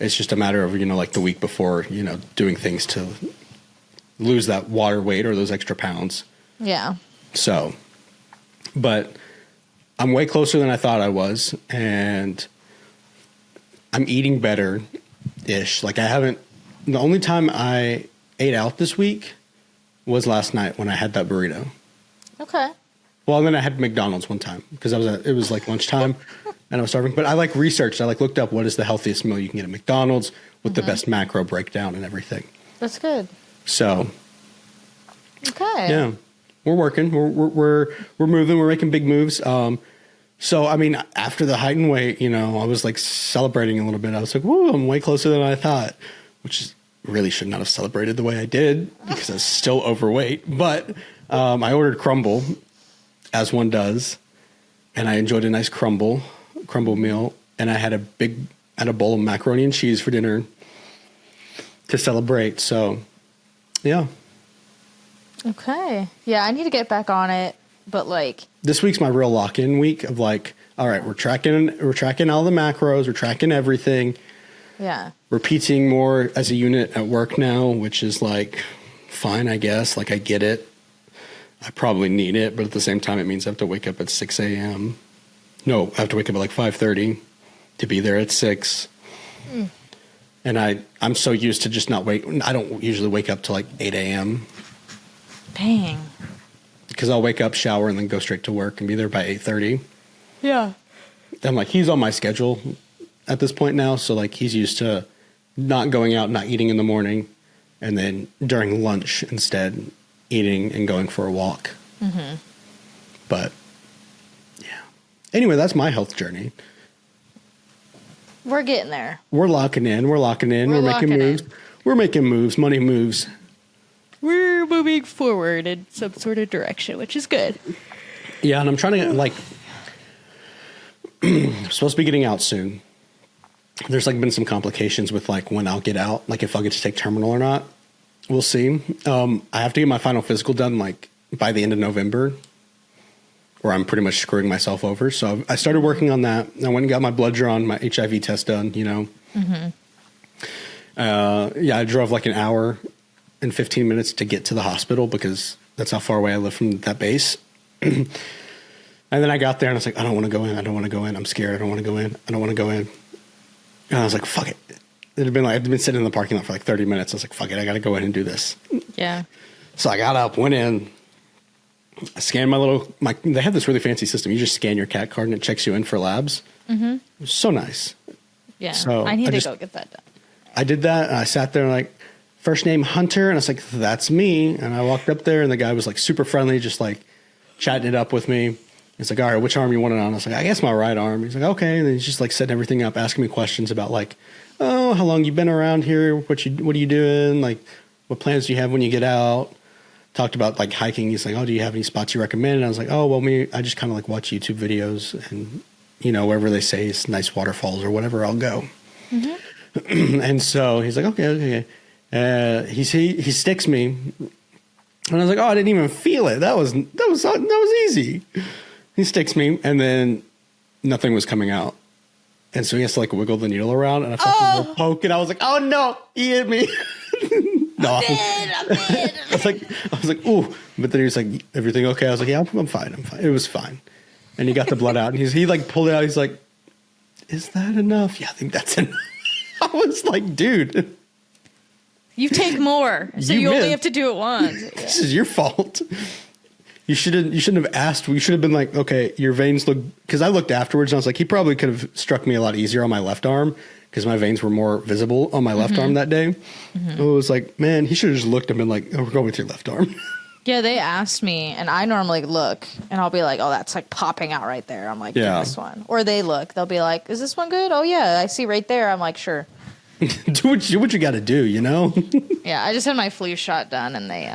It's just a matter of, like the week before, doing things to lose that water weight or those extra pounds. Yeah. So, but I'm way closer than I thought I was, and I'm eating better-ish. Like the only time I ate out this week was last night when I had that burrito. Okay. Well, and then I had McDonald's one time because it was like lunchtime and I was starving. But I researched. I looked up what is the healthiest meal you can get at McDonald's with the best macro breakdown and everything. That's good. So, okay. Yeah, we're working. We're moving. We're making big moves. So I mean, after the height and weight, I was like celebrating a little bit. I was like, "Woo, I'm way closer than I thought," which really should not have celebrated the way I did because I was still overweight. But I ordered crumble, as one does, and I enjoyed a nice crumble meal. And I had a big had a bowl of macaroni and cheese for dinner to celebrate. So, yeah. Okay. Yeah, I need to get back on it, but like this week's my real lock-in week of like, all right, we're tracking all the macros, we're tracking everything. yeah. Repeating more as a unit at work now, which is like fine, I guess. Like I get it. I probably need it, but at the same time, it means I have to wake up at 6 a.m. No, I have to wake up at like 5:30 to be there at 6. And I'm so used to just not wait. I don't usually wake up till like 8 a.m. Dang. because I'll wake up, shower, and then go straight to work and be there by 8:30. Yeah. I'm like, he's on my schedule at this point now. So like he's used to not going out, not eating in the morning, and then during lunch instead eating and going for a walk. Mm-hmm. But yeah. Anyway, that's my health journey. We're getting there. We're locking in. We're making moves. We're making moves. Money moves. We're moving forward in some sort of direction, which is good. Yeah, and I'm trying to get, like, I'm supposed to be getting out soon. There's, like, been some complications with, like, when I'll get out, like, if I'll get to take terminal or not. We'll see. I have to get my final physical done, like, by the end of November, or I'm pretty much screwing myself over. So I started working on that. I went and got my blood drawn, my HIV test done, you know. Mm-hmm. Yeah, I drove, like, an hour and 15 minutes to get to the hospital because that's how far away I live from that base. And then I got there and I was like, I don't want to go in. I don't want to go in. I'm scared. I don't want to go in. I don't want to go in. And I was like, fuck it. It had been like, I'd been sitting in the parking lot for like 30 minutes. I was like, fuck it. I got to go in and do this. Yeah. So I got up, went in, I scanned they have this really fancy system. You just scan your CAT card and it checks you in for labs. Mm-hmm. It was so nice. Yeah. So I need to go get that done. I did that and I sat there and like, first name Hunter. And I was like, that's me. And I walked up there and the guy was like super friendly, just like chatting it up with me. He's like, all right, which arm you want it on? I was like, I guess my right arm. He's like, okay. And then he's just like setting everything up, asking me questions about like, oh, how long you been around here? What are you doing? Like, what plans do you have when you get out? Talked about like hiking. He's like, oh, do you have any spots you recommend? And I was like, oh, well, I just kind of like watch YouTube videos and, you know, wherever they say it's nice waterfalls or whatever, I'll go. Mm-hmm. And so he's like, okay. He sticks me. And I was like, oh, I didn't even feel it. That was easy. He sticks me, and then nothing was coming out. And so he has to like wiggle the needle around, and I felt a little poke, and I was like, oh no, he hit me. No, I'm dead. I was like, ooh. But then he was like, everything okay? I was like, yeah, I'm fine. It was fine. And he got the blood out, and he like pulled it out. He's like, is that enough? Yeah, I think that's enough. I was like, dude. You take more, so you only have to do it once. Yeah. This is your fault. You shouldn't have asked. We should have been like, okay, your veins look, because I looked afterwards and I was like, he probably could have struck me a lot easier on my left arm because my veins were more visible on my left arm that day. Mm-hmm. It was like, man, he should have just looked and been like, oh, we're going with your left arm. Yeah, they asked me, and I normally look, and I'll be like, oh, that's like popping out right there. I'm like, yeah, this one. Or they look, they'll be like, is this one good? Oh yeah, I see right there. I'm like, sure. Do what you got to do, you know? Yeah, I just had my flu shot done, and they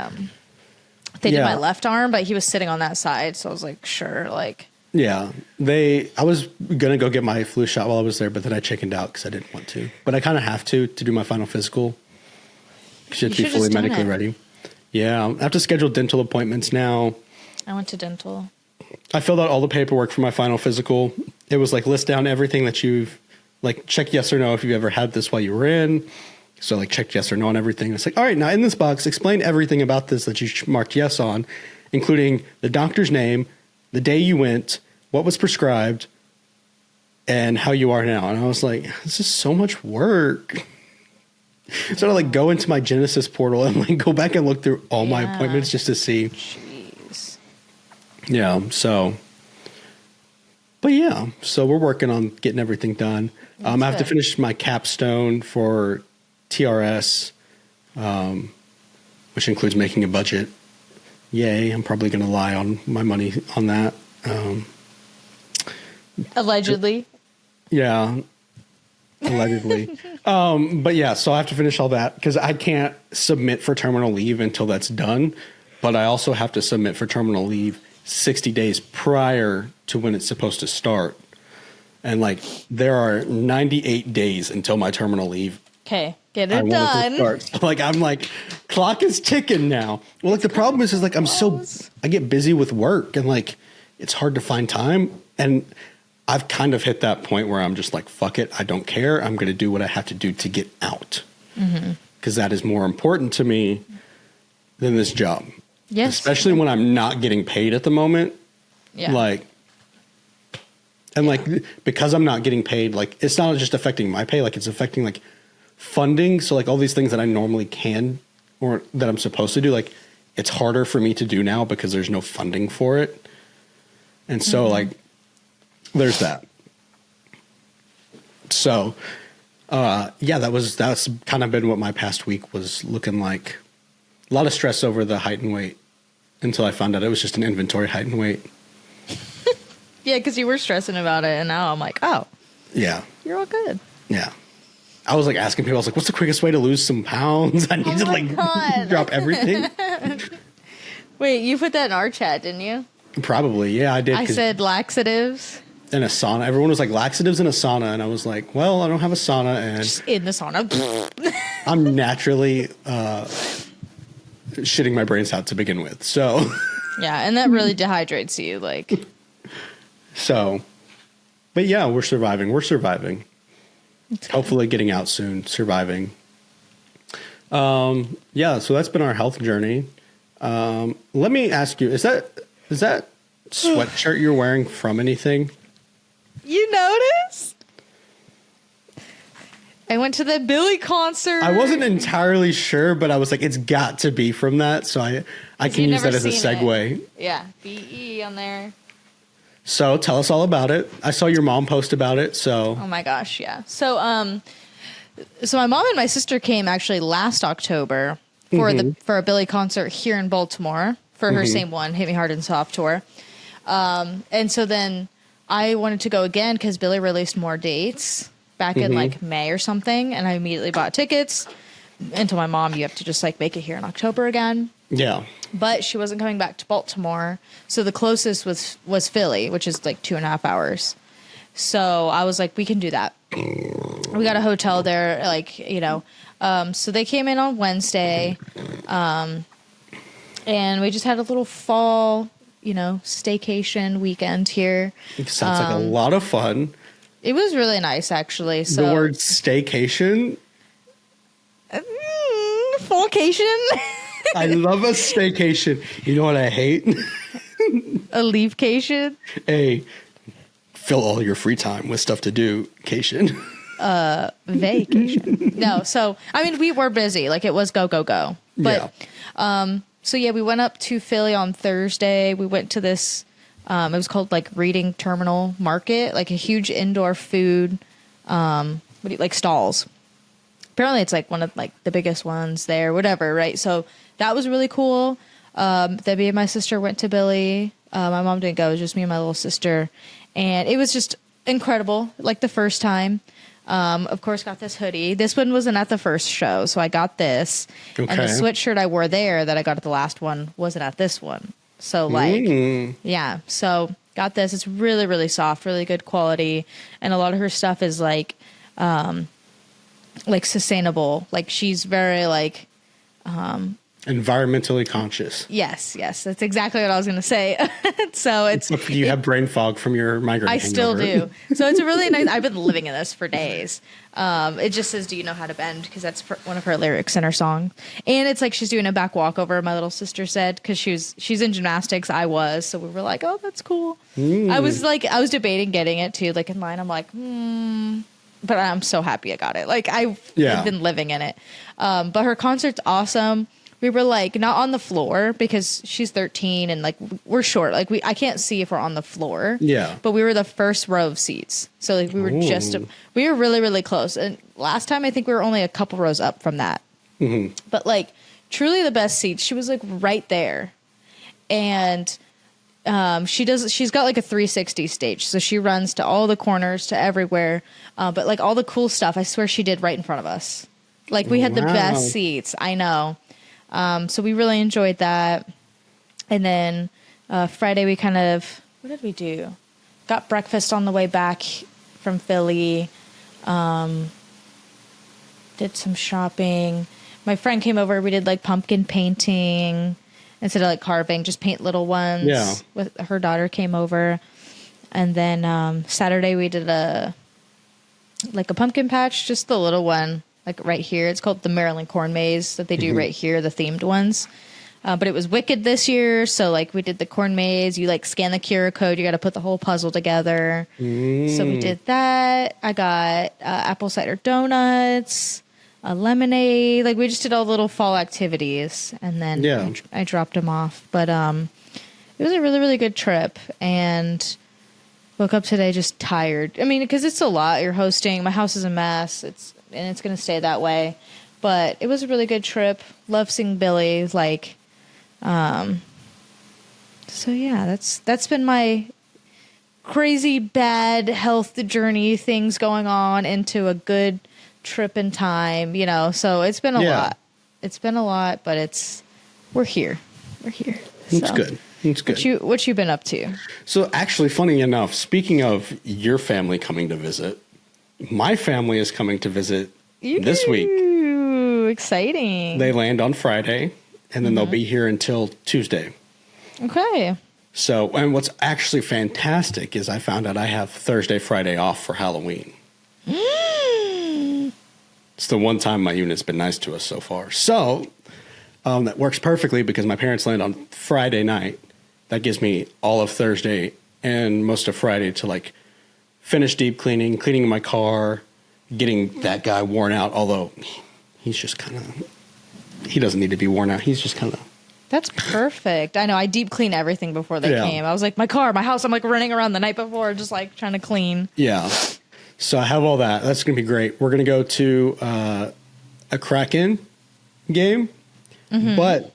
did my left arm, but he was sitting on that side, so I was like, sure, like. Yeah, I was gonna go get my flu shot while I was there, but then I chickened out because I didn't want to. But I kind of have to do my final physical because you have to be fully medically ready. Yeah, I have to schedule dental appointments now. I went to dental. I filled out all the paperwork for my final physical. It was like list down everything that you've. Like, check yes or no if you've ever had this while you were in. So, like, check yes or no on everything. It's like, all right, now in this box, explain everything about this that you marked yes on, including the doctor's name, the day you went, what was prescribed, and how you are now. And I was like, this is so much work. So I like go into my Genesis portal and like go back and look through all my appointments just to see. Jeez. Yeah, so. But yeah, so we're working on getting everything done. I have to finish my capstone for TRS, which includes making a budget. Yay, I'm probably going to lie on my money on that. Allegedly. Yeah, allegedly. But yeah, so I have to finish all that because I can't submit for terminal leave until that's done. But I also have to submit for terminal leave 60 days prior to when it's supposed to start. And like, there are 98 days until my terminal leave. Okay, get I it want it to done. start. So, like, I'm like, clock is ticking now. Well, like, the problem is like, I get busy with work and like, it's hard to find time. And I've kind of hit that point where I'm just like, fuck it. I don't care. I'm going to do what I have to do to get out. Because that is more important to me than this job. Yes. Especially when I'm not getting paid at the moment. Yeah. Like, and like, because I'm not getting paid, like, it's not just affecting my pay, like, it's affecting like funding. So like all these things that I normally can or that I'm supposed to do, like, it's harder for me to do now because there's no funding for it. And so like, there's that. So, yeah, that's kind of been what my past week was looking like. A lot of stress over the height and weight until I found out it was just an inventory height and weight. Yeah, because you were stressing about it, and now I'm like, oh, Yeah. you're all good. Yeah. I was like asking people, I was like, what's the quickest way to lose some pounds? I need to like drop everything. Wait, you put that in our chat, didn't you? Probably. Yeah, I did. I 'cause said laxatives. in a sauna. Everyone was like laxatives in a sauna. And I was like, well, I don't have a sauna and Just in the sauna. I'm naturally shitting my brains out to begin with. So, Yeah, and that really dehydrates you. Like, but yeah, we're surviving. Hopefully getting out soon, surviving. Yeah, so that's been our health journey. Let me ask you, is that sweatshirt you're wearing from anything? you noticed? I went to the Billy concert. I wasn't entirely sure, but I was like, it's got to be from that. So I can use that as a segue. It. Yeah, BE on there. So tell us all about it. I saw your mom post about it. So Oh my gosh, yeah. So my mom and my sister came actually last October for a Billy concert here in Baltimore for her same one, Hit Me Hard and Soft tour. And so then I wanted to go again because Billy released more dates back in like May or something, and I immediately bought tickets. And told my mom, you have to just like make it here in October again. yeah. But she wasn't coming back to Baltimore, so the closest was Philly, which is like 2.5 hours. So I was like, we can do that. We got a hotel there, like, you know. So they came in on Wednesday, and we just had a little fall, you know, staycation weekend here. It sounds like a lot of fun. It was really nice, actually. So The word staycation. Fallcation, I love a staycation. You know what I hate? a leavecation. A fill all your free time with stuff to do cation. Vacation. No, so I mean we were busy. Like it was go. But so yeah, we went up to Philly on Thursday. We went to this it was called like Reading Terminal Market, like a huge indoor food like stalls. Apparently it's like one of like the biggest ones there, whatever, right? So that was really cool. Then me and my sister went to Billy. My mom didn't go, it was just me and my little sister. And it was just incredible, like the first time. Of course, got this hoodie. This one wasn't at the first show, so I got this. Okay. And the sweatshirt I wore there that I got at the last one wasn't at this one. So, like, yeah. So, got this. It's really, really soft, really good quality. And a lot of her stuff is, like sustainable. Like, she's very, like... environmentally conscious. Yes, that's exactly what I was going to say. So it's... Do you have brain fog from your migraine? I still do. So it's a really nice... I've been living in this for days. It just says, do you know how to bend? Because that's one of her lyrics in her song. And it's like she's doing a back walkover, my little sister said, because she's in gymnastics. I was. So we were like, oh, that's cool. I was debating getting it too. Like in mine, I'm like, but I'm so happy I got it. Like I've been living in it. But her concert's awesome. We were like not on the floor because she's 13 and like we're short. Like I can't see if we're on the floor. Yeah. But we were the first row of seats. So like we were we were really, really close. And last time I think we were only a couple rows up from that. Mm-hmm. But like truly the best seats. She was like right there. And she's got like a 360 stage. So she runs to all the corners, to everywhere. But like all the cool stuff, I swear she did right in front of us. Like we had the best seats. I know. So we really enjoyed that. And then Friday we what did we do? Got breakfast on the way back from Philly. Did some shopping. My friend came over. We did like pumpkin painting instead of like carving, just paint little ones. Yeah. With her daughter came over. And then Saturday we did a pumpkin patch, just the little one, like right here. It's called the Maryland Corn Maze that they do right here, the themed ones. But it was Wicked this year, so like we did the corn maze. You like scan the QR code. You got to put the whole puzzle together. So we did that. I got apple cider donuts, a lemonade. Like we just did all the little fall activities, and then I dropped them off. But it was a really, really good trip, and woke up today just tired. I mean, because it's a lot. You're hosting. My house is a mess. It's going to stay that way. But it was a really good trip. Love seeing Billy. Like. So yeah, that's been my crazy bad health journey, things going on into a good trip in time, you know, so it's been a lot. It's been a lot, but we're here. It's good. It's good. What you been up to? So actually, funny enough, speaking of your family coming to visit, my family is coming to visit this week. Exciting. They land on Friday. And then they'll be here until Tuesday. Okay. So, and what's actually fantastic is I found out I have Thursday, Friday off for Halloween. It's the one time my unit's been nice to us so far. So, that works perfectly because my parents land on Friday night. That gives me all of Thursday and most of Friday to like finish deep cleaning my car, getting that guy worn out, although he's just kind of... He doesn't need to be worn out. He's just kind of... That's perfect. I know. I deep clean everything before they came. I was like, my car, my house. I'm like running around the night before, just like trying to clean. Yeah. So I have all that. That's going to be great. We're going to go to a Kraken game, but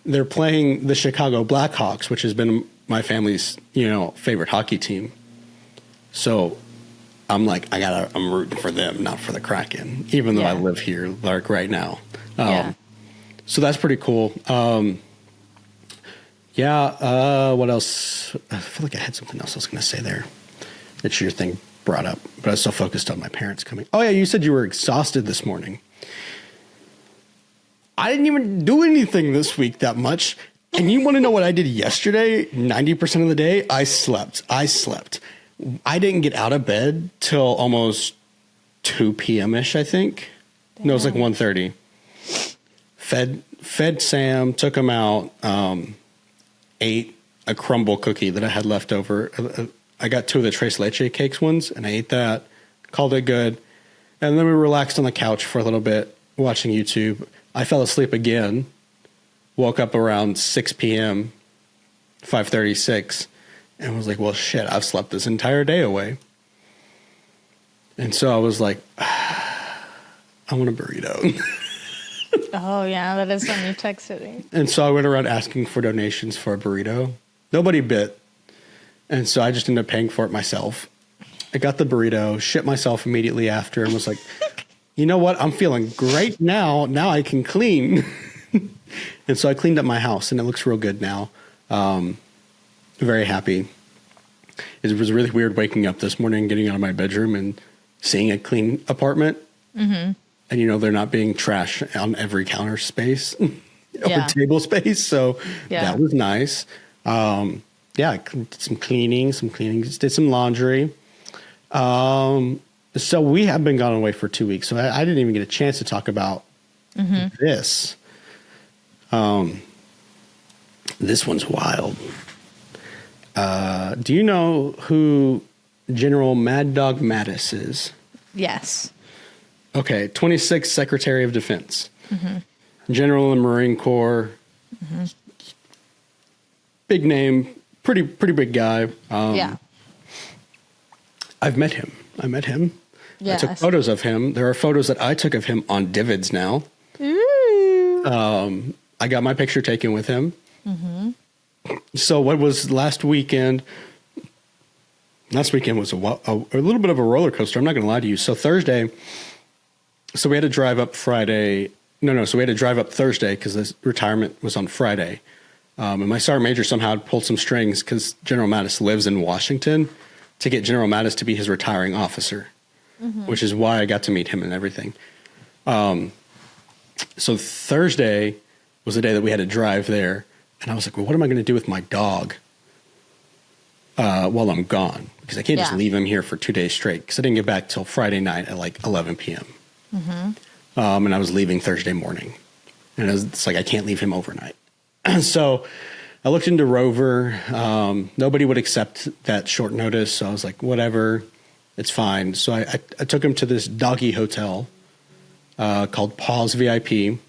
they're playing the Chicago Blackhawks, which has been my family's, favorite hockey team. So I'm like, I'm rooting for them, not for the Kraken, even though I live here like right now. So that's pretty cool. What else? I feel like I had something else I was going to say there that your thing brought up, but I was so focused on my parents coming. Oh yeah, you said you were exhausted this morning. I didn't even do anything this week that much. And you want to know what I did yesterday? 90% of the day, I slept. I didn't get out of bed till almost 2 p.m.-ish, I think. Damn. No, it was like 1:30. Fed Sam, took him out, ate a crumble cookie that I had left over. I got 2 of the Tres Leche cakes ones, and I ate that, called it good. And then we relaxed on the couch for a little bit, watching YouTube. I fell asleep again, woke up around 6 p.m., 5:36, and was like, well, shit, I've slept this entire day away. And so I was like, I want a burrito. Oh, yeah, that is when you texted me. And so I went around asking for donations for a burrito. Nobody bit. And so I just ended up paying for it myself. I got the burrito, shit myself immediately after, and was like, you know what? I'm feeling great now. Now I can clean. And so I cleaned up my house, and it looks real good now. Very happy. It was really weird waking up this morning, getting out of my bedroom, and seeing a clean apartment. Mm-hmm. And, they're not being trash on every counter space or table space. So that was nice. I did some cleaning, did some laundry. So we have been gone away for 2 weeks. So I didn't even get a chance to talk about this. This one's wild. Do you know who General Mad Dog Mattis is? Yes. Okay, 26th Secretary of Defense, General in the Marine Corps, big name, pretty big guy. I've met him. Yeah, I took photos of him. There are photos that I took of him on Divids now. Ooh. I got my picture taken with him. So what was last weekend? Last weekend was a little bit of a roller coaster. I'm not going to lie to you. So Thursday. So we had to drive up Friday. So we had to drive up Thursday because this retirement was on Friday. And my sergeant major somehow pulled some strings because General Mattis lives in Washington. to get General Mattis to be his retiring officer, which is why I got to meet him and everything. So Thursday was the day that we had to drive there. And I was like, well, what am I going to do with my dog while I'm gone? Because I can't just leave him here for 2 days straight. Because I didn't get back till Friday night at like 11 p.m. And I was leaving Thursday morning. And it's like, I can't leave him overnight. So I looked into Rover. Nobody would accept that short notice. So I was like, whatever, it's fine. So I took him to this doggy hotel called Paws VIP.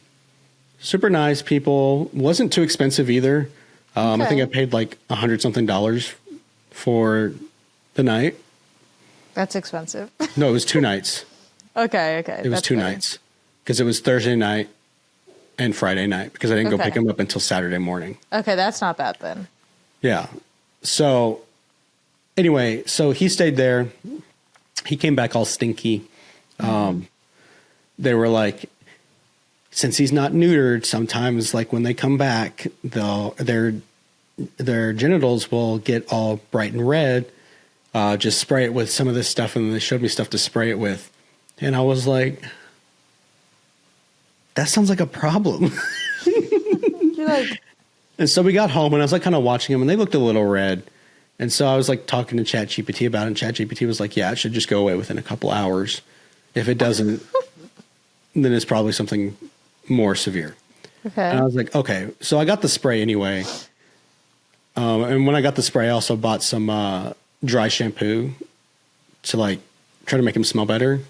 Super nice people. Wasn't too expensive either. I think I paid like $100-something for the night. That's expensive. No, it was 2 nights. Okay. It was 2 nights because it was Thursday night and Friday night because I didn't go pick him up until Saturday morning. Okay, that's not bad then. Yeah. So anyway, so he stayed there. He came back all stinky. They were like, since he's not neutered, sometimes like when they come back, their genitals will get all bright and red. Just spray it with some of this stuff, and they showed me stuff to spray it with, and I was like, that sounds like a problem. You're like, and so we got home, and I was like kind of watching them, and they looked a little red, and so I was like talking to ChatGPT about it, and ChatGPT was like, yeah, it should just go away within a couple hours. If it doesn't, then it's probably something more severe. Okay. And I was like, okay. So I got the spray anyway. And when I got the spray, I also bought some dry shampoo to like try to make him smell better.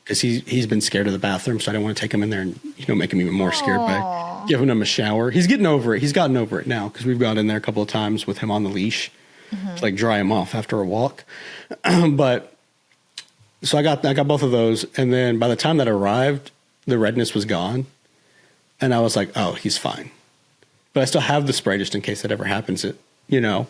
Because he's been scared of the bathroom, so I don't want to take him in there and make him even more scared by giving him a shower. He's getting over it. He's gotten over it now because we've gone in there a couple of times with him on the leash to like dry him off after a walk. But so I got both of those, and then by the time that arrived, the redness was gone, and I was like, oh, he's fine. But I still have the spray just in case that ever happens. Yeah.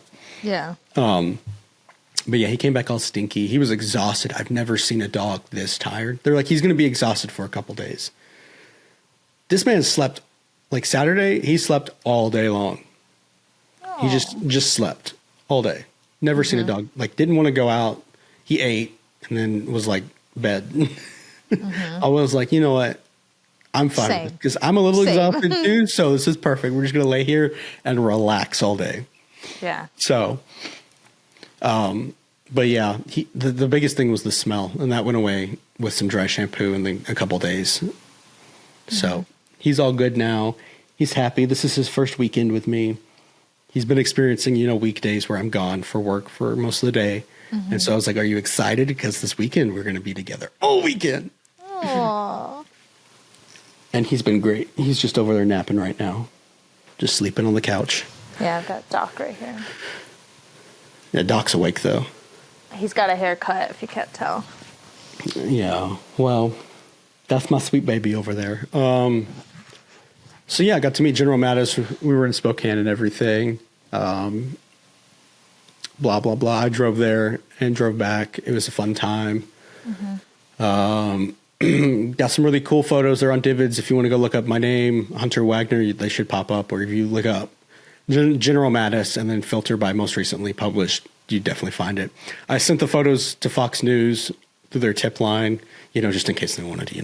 But yeah, he came back all stinky. He was exhausted. I've never seen a dog this tired. They're like, he's going to be exhausted for a couple days. This man slept, like Saturday, he slept all day long. Oh. He just slept all day. Never seen a dog, like didn't want to go out. He ate and then was like, bed. I was like, you know what? I'm fine because I'm a little exhausted too. So this is perfect. We're just going to lay here and relax all day. Yeah. So, but yeah, the biggest thing was the smell, and that went away with some dry shampoo and then a couple days. So he's all good now. He's happy. This is his first weekend with me. He's been experiencing, weekdays where I'm gone for work for most of the day. And so I was like, are you excited? Because this weekend we're going to be together all weekend. Aww. And he's been great. He's just over there napping right now. Just sleeping on the couch. Yeah, I've got Doc right here. Yeah, Doc's awake, though. He's got a haircut, if you can't tell. Yeah, well, that's my sweet baby over there. So, yeah, I got to meet General Mattis. We were in Spokane and everything. Blah, blah, blah. I drove there and drove back. It was a fun time. Got some really cool photos. They're on Divids. If you want to go look up my name, Hunter Wagner, they should pop up. Or if you look up General Mattis and then filter by most recently published, you definitely find it. I sent the photos to Fox News through their tip line, just in case they wanted to,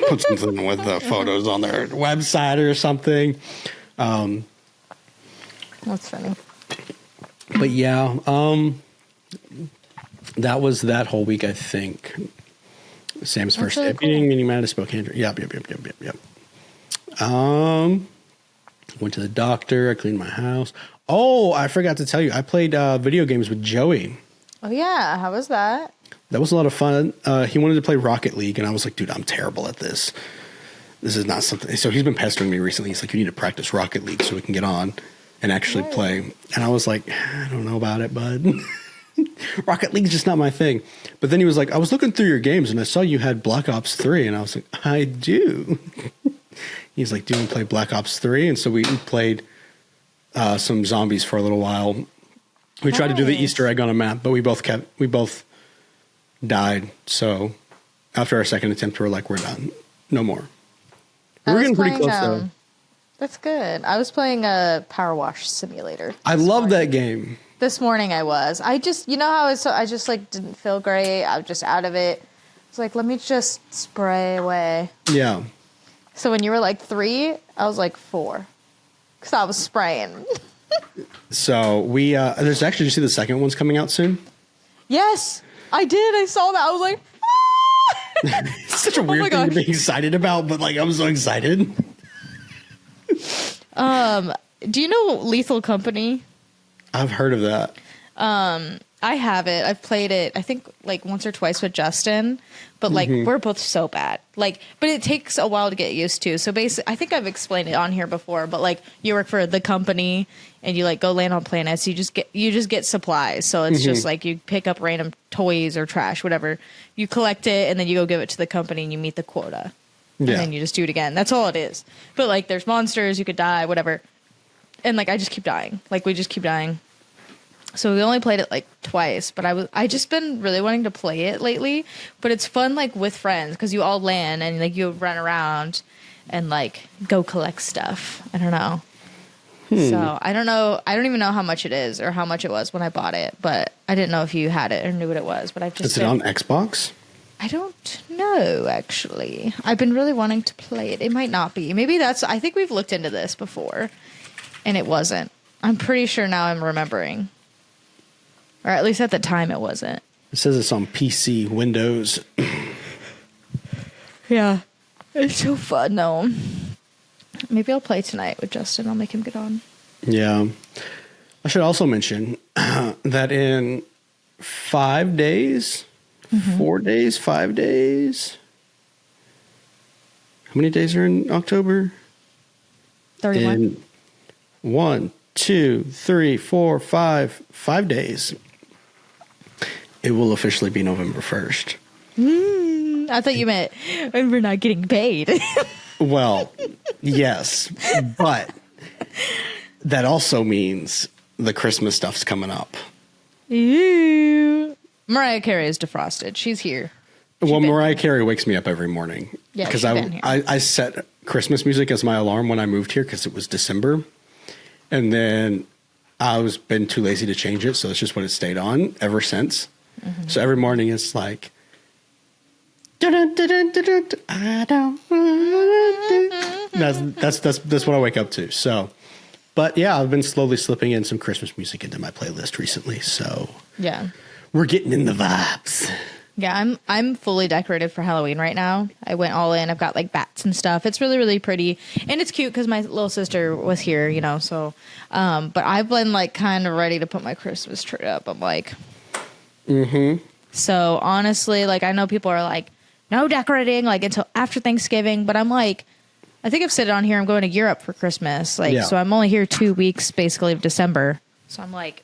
put something with the photos on their website or something. That's funny. But yeah, that was that whole week, I think. Sam's first day meeting Mattis, Spokane. Yep. Went to the doctor. I cleaned my house. Oh, I forgot to tell you. I played video games with Joey. Oh, yeah. How was that? That was a lot of fun. He wanted to play Rocket League, and I was like, dude, I'm terrible at this. This is not something. So he's been pestering me recently. He's like, you need to practice Rocket League so we can get on and actually play. And I was like, I don't know about it, bud. Rocket League's just not my thing. But then he was like, I was looking through your games, and I saw you had Black Ops 3. And I was like, I do. He's like, do you want to play Black Ops 3? And so we played some zombies for a little while. We tried to do the Easter egg on a map, but we both died. So after our second attempt, we were like, we're done. No more. We were getting pretty close, though. That's good. I was playing a Power Wash Simulator. I love that game. This morning I was. I just, you know how I just like didn't feel great. I was just out of it. It's like, let me just spray away. Yeah. So when you were like 3, I was like 4. Because I was spraying. So we, there's actually, did you see the second one's coming out soon? Yes, I did. I saw that. I was like, ah! It's such a weird thing to be excited about, but like, I'm so excited. Do you know Lethal Company? I've heard of that. I have it. I've played it, I think, like once or twice with Justin, but like we're both so bad. Like, but it takes a while to get used to. So basically, I think I've explained it on here before, but like you work for the company and you like go land on planets. You just get supplies. So it's just like you pick up random toys or trash, whatever. You collect it and then you go give it to the company and you meet the quota. And then you just do it again. That's all it is. But like there's monsters, you could die, whatever. And like I just keep dying. Like we just keep dying. So we only played it like twice, but I just been really wanting to play it lately. But it's fun like with friends because you all land and like you run around and like go collect stuff. I don't know. So I don't know. I don't even know how much it is or how much it was when I bought it. But I didn't know if you had it or knew what it was. But I've just Is it on Xbox? I don't know actually. I've been really wanting to play it. It might not be. Maybe that's. I think we've looked into this before, and it wasn't. I'm pretty sure now I'm remembering. Or at least at the time it wasn't. It says it's on PC, Windows. Yeah. It's so fun, though. Maybe I'll play tonight with Justin. I'll make him get on. Yeah. I should also mention that in 5 days, 4 days, 5 days. How many days are in October? 31. In 1, 2, 3, 4, 5 days. It will officially be November 1st. I thought you meant when we're not getting paid. Well, yes, but that also means the Christmas stuff's coming up. Ew. Mariah Carey is defrosted. She's here. Well, Mariah Carey wakes me up every morning. Yeah, because she's been here. I set Christmas music as my alarm when I moved here because it was December. And then I was been too lazy to change it, so it's just what it stayed on ever since. So every morning it's like, I don't. That's what I wake up to. So, but yeah, I've been slowly slipping in some Christmas music into my playlist recently. So Yeah. we're getting in the vibes. Yeah, I'm fully decorated for Halloween right now. I went all in. I've got like bats and stuff. It's really, really pretty. And it's cute because my little sister was here, you know, so. But I've been like kind of ready to put my Christmas tree up. I'm like. So honestly, like I know people are like, no decorating like until after Thanksgiving. But I'm like, I think I've said it on here. I'm going to Europe for Christmas. Like, so I'm only here 2 weeks basically of December. So I'm like,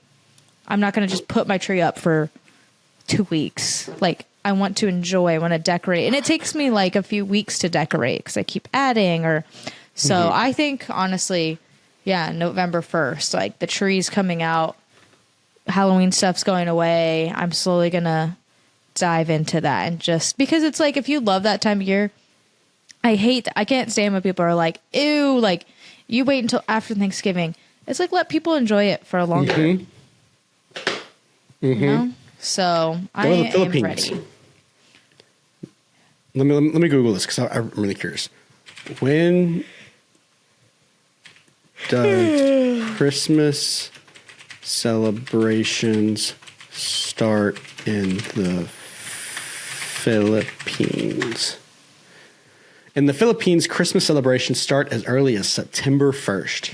I'm not going to just put my tree up for 2 weeks. Like I want to enjoy, I want to decorate. And it takes me like a few weeks to decorate because I keep adding or so I think honestly, yeah, November 1st, like the tree's coming out, Halloween stuff's going away. I'm slowly going to dive into that and just because it's like if you love that time of year, I can't stand when people are like, ew, like you wait until after Thanksgiving. It's like let people enjoy it for a longer. You know? So I am ready. Let me Google this because I'm really curious. When does Christmas celebrations start in the Philippines? In the Philippines, Christmas celebrations start as early as September 1st.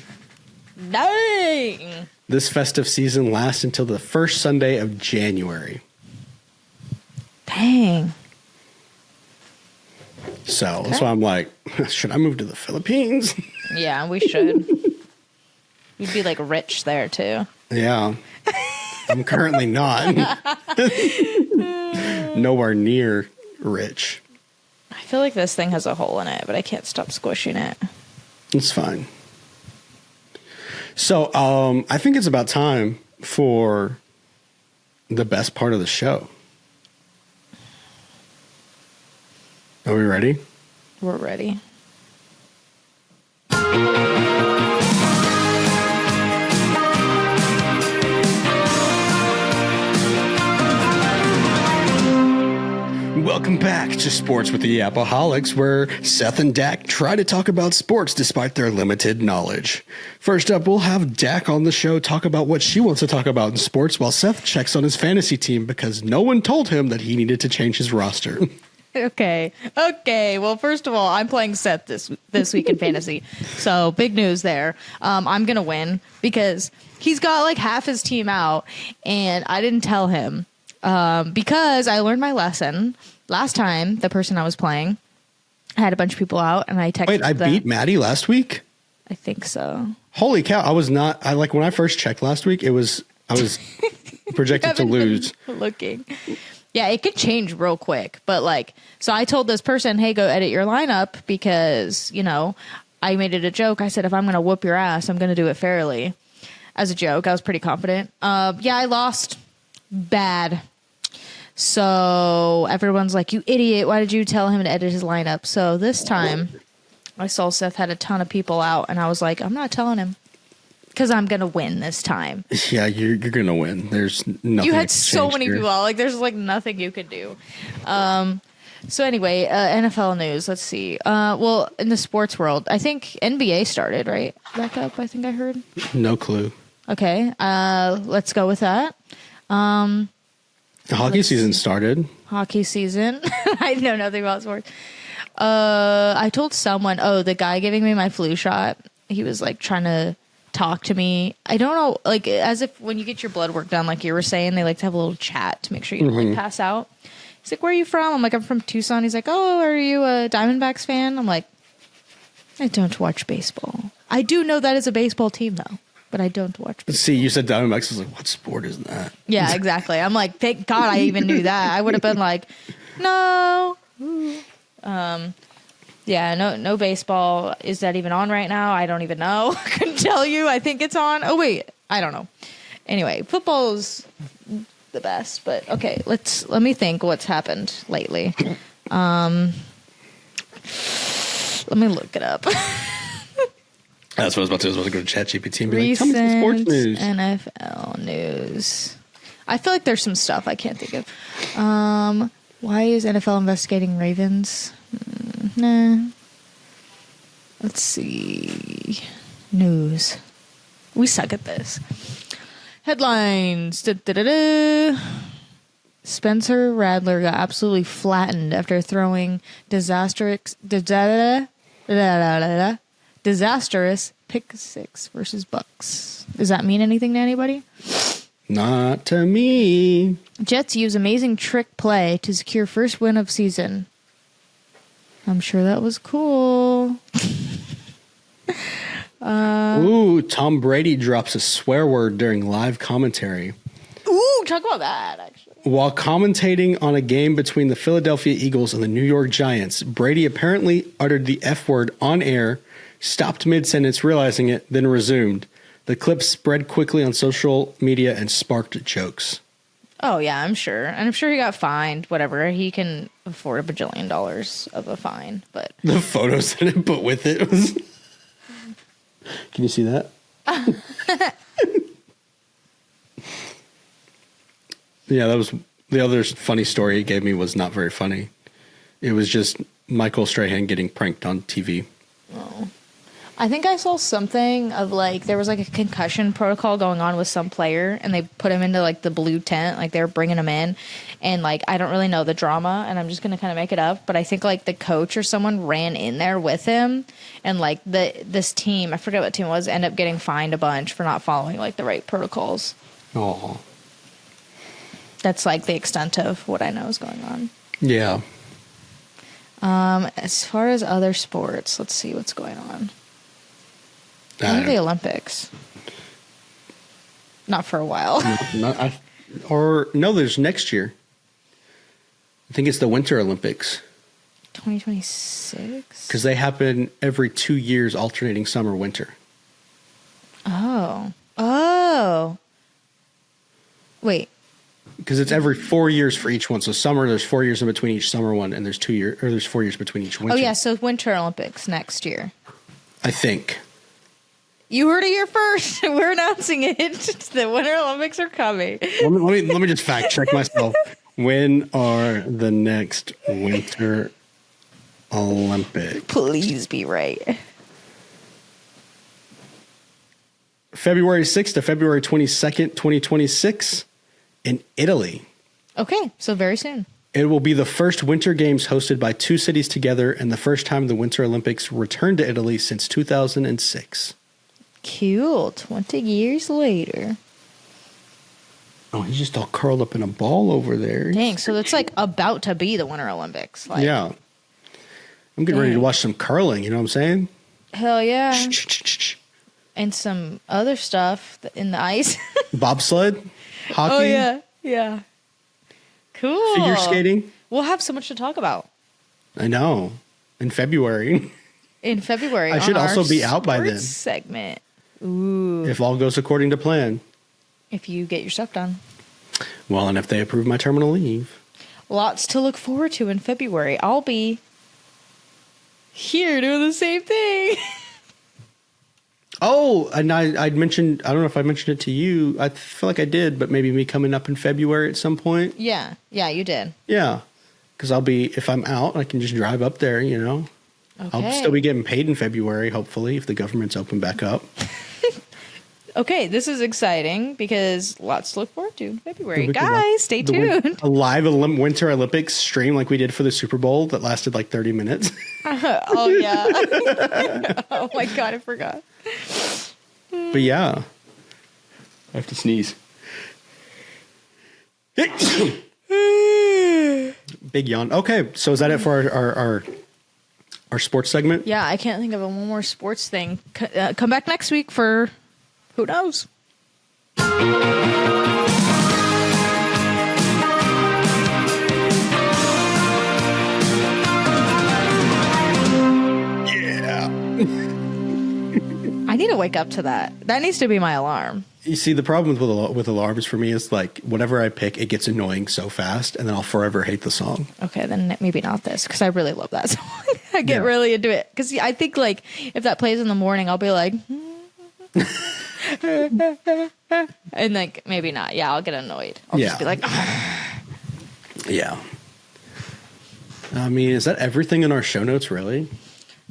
Dang! This festive season lasts until the first Sunday of January. Dang. So that's why I'm like, should I move to the Philippines? Yeah, we should. We'd be like rich there too. Yeah. I'm currently not. Nowhere near rich. I feel like this thing has a hole in it, but I can't stop squishing it. It's fine. So I think it's about time for the best part of the show. Are we ready? We're ready. Welcome back to Sports with the Yapaholics, where Seth and Dak try to talk about sports despite their limited knowledge. First up, we'll have Dak on the show talk about what she wants to talk about in sports, while Seth checks on his fantasy team because no one told him that he needed to change his roster. Okay. Well, first of all, I'm playing Seth this week in fantasy, so big news there. I'm gonna win because he's got like half his team out, and I didn't tell him because I learned my lesson last time. The person I was playing, I had a bunch of people out, and I texted. Wait, I beat Maddie last week? I think so. Holy cow! I was not. I like when I first checked last week. I was projected to lose. Looking. Yeah, it could change real quick. But like, so I told this person, hey, go edit your lineup because, you know, I made it a joke. I said, if I'm going to whoop your ass, I'm going to do it fairly. As a joke, I was pretty confident. Yeah, I lost bad. So everyone's like, you idiot. Why did you tell him to edit his lineup? So this time I saw Seth had a ton of people out and I was like, I'm not telling him. Because I'm going to win this time. Yeah, you're going to win. There's nothing. You had so many people out. Like, there's like nothing you could do. So anyway, NFL news. Let's see. Well, in the sports world, I think NBA started, right? Back up, I think I heard. No clue. Okay. Let's go with that. The hockey season started. Hockey season. I know nothing about sports. I told someone, the guy giving me my flu shot, he was like trying to talk to me. I don't know, like as if when you get your blood work done, like you were saying, they like to have a little chat to make sure you don't like pass out. He's like, where are you from? I'm like, I'm from Tucson. He's like, oh, are you a Diamondbacks fan? I'm like, I don't watch baseball. I do know that is a baseball team though, but I don't watch baseball. See, you said Diamondbacks. I was like, what sport is that? Yeah, exactly. I'm like, thank God I even knew that. I would have been like, no. Yeah, no baseball. Is that even on right now? I don't even know. I couldn't tell you. I think it's on. Oh, wait. I don't know. Anyway, football is the best. But, okay, let me think what's happened lately. Let me look it up. That's what I was about to do. I was about to go to ChatGPT and be like, tell me some sports news. NFL news. I feel like there's some stuff I can't think of. Why is NFL investigating Ravens? Nah. Let's see. News. We suck at this. Headlines. Spencer Radler got absolutely flattened after throwing disastrous pick six versus Bucks. Does that mean anything to anybody? Not to me. Jets use amazing trick play to secure first win of season. I'm sure that was cool. Ooh, Tom Brady drops a swear word during live commentary. Ooh, talk about that, actually. While commentating on a game between the Philadelphia Eagles and the New York Giants, Brady apparently uttered the F word on air, stopped mid-sentence, realizing it, then resumed. The clip spread quickly on social media and sparked jokes. Oh, yeah, I'm sure. And I'm sure he got fined, whatever. He can afford $1 bajillion of a fine, but... The photos that it put with it was... Can you see that? Yeah, that was... The other funny story he gave me was not very funny. It was just Michael Strahan getting pranked on TV. Oh. I think I saw something of like there was like a concussion protocol going on with some player and they put him into like the blue tent, like they were bringing him in, and like I don't really know the drama and I'm just gonna kind of make it up, but I think like the coach or someone ran in there with him and like this team, I forget what team it was, ended up getting fined a bunch for not following like the right protocols. Oh, that's like the extent of what I know is going on. Yeah. As far as other sports, let's see what's going on. When are the Olympics? Not for a while. No, there's next year. I think it's the Winter Olympics. 2026? Because they happen every 2 years, alternating summer, winter. Oh. Wait. Because it's every 4 years for each one. So summer, there's 4 years in between each summer one, and there's 4 years between each winter. Oh yeah, so Winter Olympics next year. I think. You heard it here first. We're announcing it. The Winter Olympics are coming. Let me just fact check myself. When are the next Winter Olympics? Please be right. February 6th to February 22nd, 2026 in Italy. Okay, so very soon. It will be the first Winter Games hosted by two cities together and the first time the Winter Olympics returned to Italy since 2006. Cool. 20 years later. Oh, he's just all curled up in a ball over there. Dang, so it's like about to be the Winter Olympics. Like, Yeah. I'm getting ready to watch some curling, you know what I'm saying? hell yeah. And some other stuff in the ice. Bobsled? Hockey? Oh, yeah. Yeah. Cool. Figure skating? We'll have so much to talk about I know. In February. in February. I should on also our be out by sports then. Segment. Ooh. If all goes according to plan. If you get your stuff done. Well, and if they approve my terminal leave. Lots to look forward to in February. I'll be here doing the same thing. Oh, and I'd mentioned, I don't know if I mentioned it to you. I feel like I did, but maybe me coming up in February at some point. Yeah. Yeah, you did. Yeah. Because I'll be, if I'm out, I can just drive up there, you know. Okay. I'll still be getting paid in February, hopefully, if the government's open back up. Okay, this is exciting because lots to look forward to in February. We could watch Guys, stay tuned. A live Winter Olympics stream like we did for the Super Bowl that lasted like 30 minutes. Oh, yeah. Oh, my God, I forgot. But yeah. I have to sneeze. Big yawn. Okay, so is that it for our sports segment? Yeah, I can't think of one more sports thing. Come back next week for who knows? Yeah. I need to wake up to that. That needs to be my alarm. You see, the problem with alarms for me is like whatever I pick, it gets annoying so fast, and then I'll forever hate the song. Okay, then maybe not this because I really love that song. I get really into it because I think like if that plays in the morning, I'll be like, and like maybe not. Yeah, I'll get annoyed. I'll just be like, yeah. I mean, is that everything in our show notes? Really?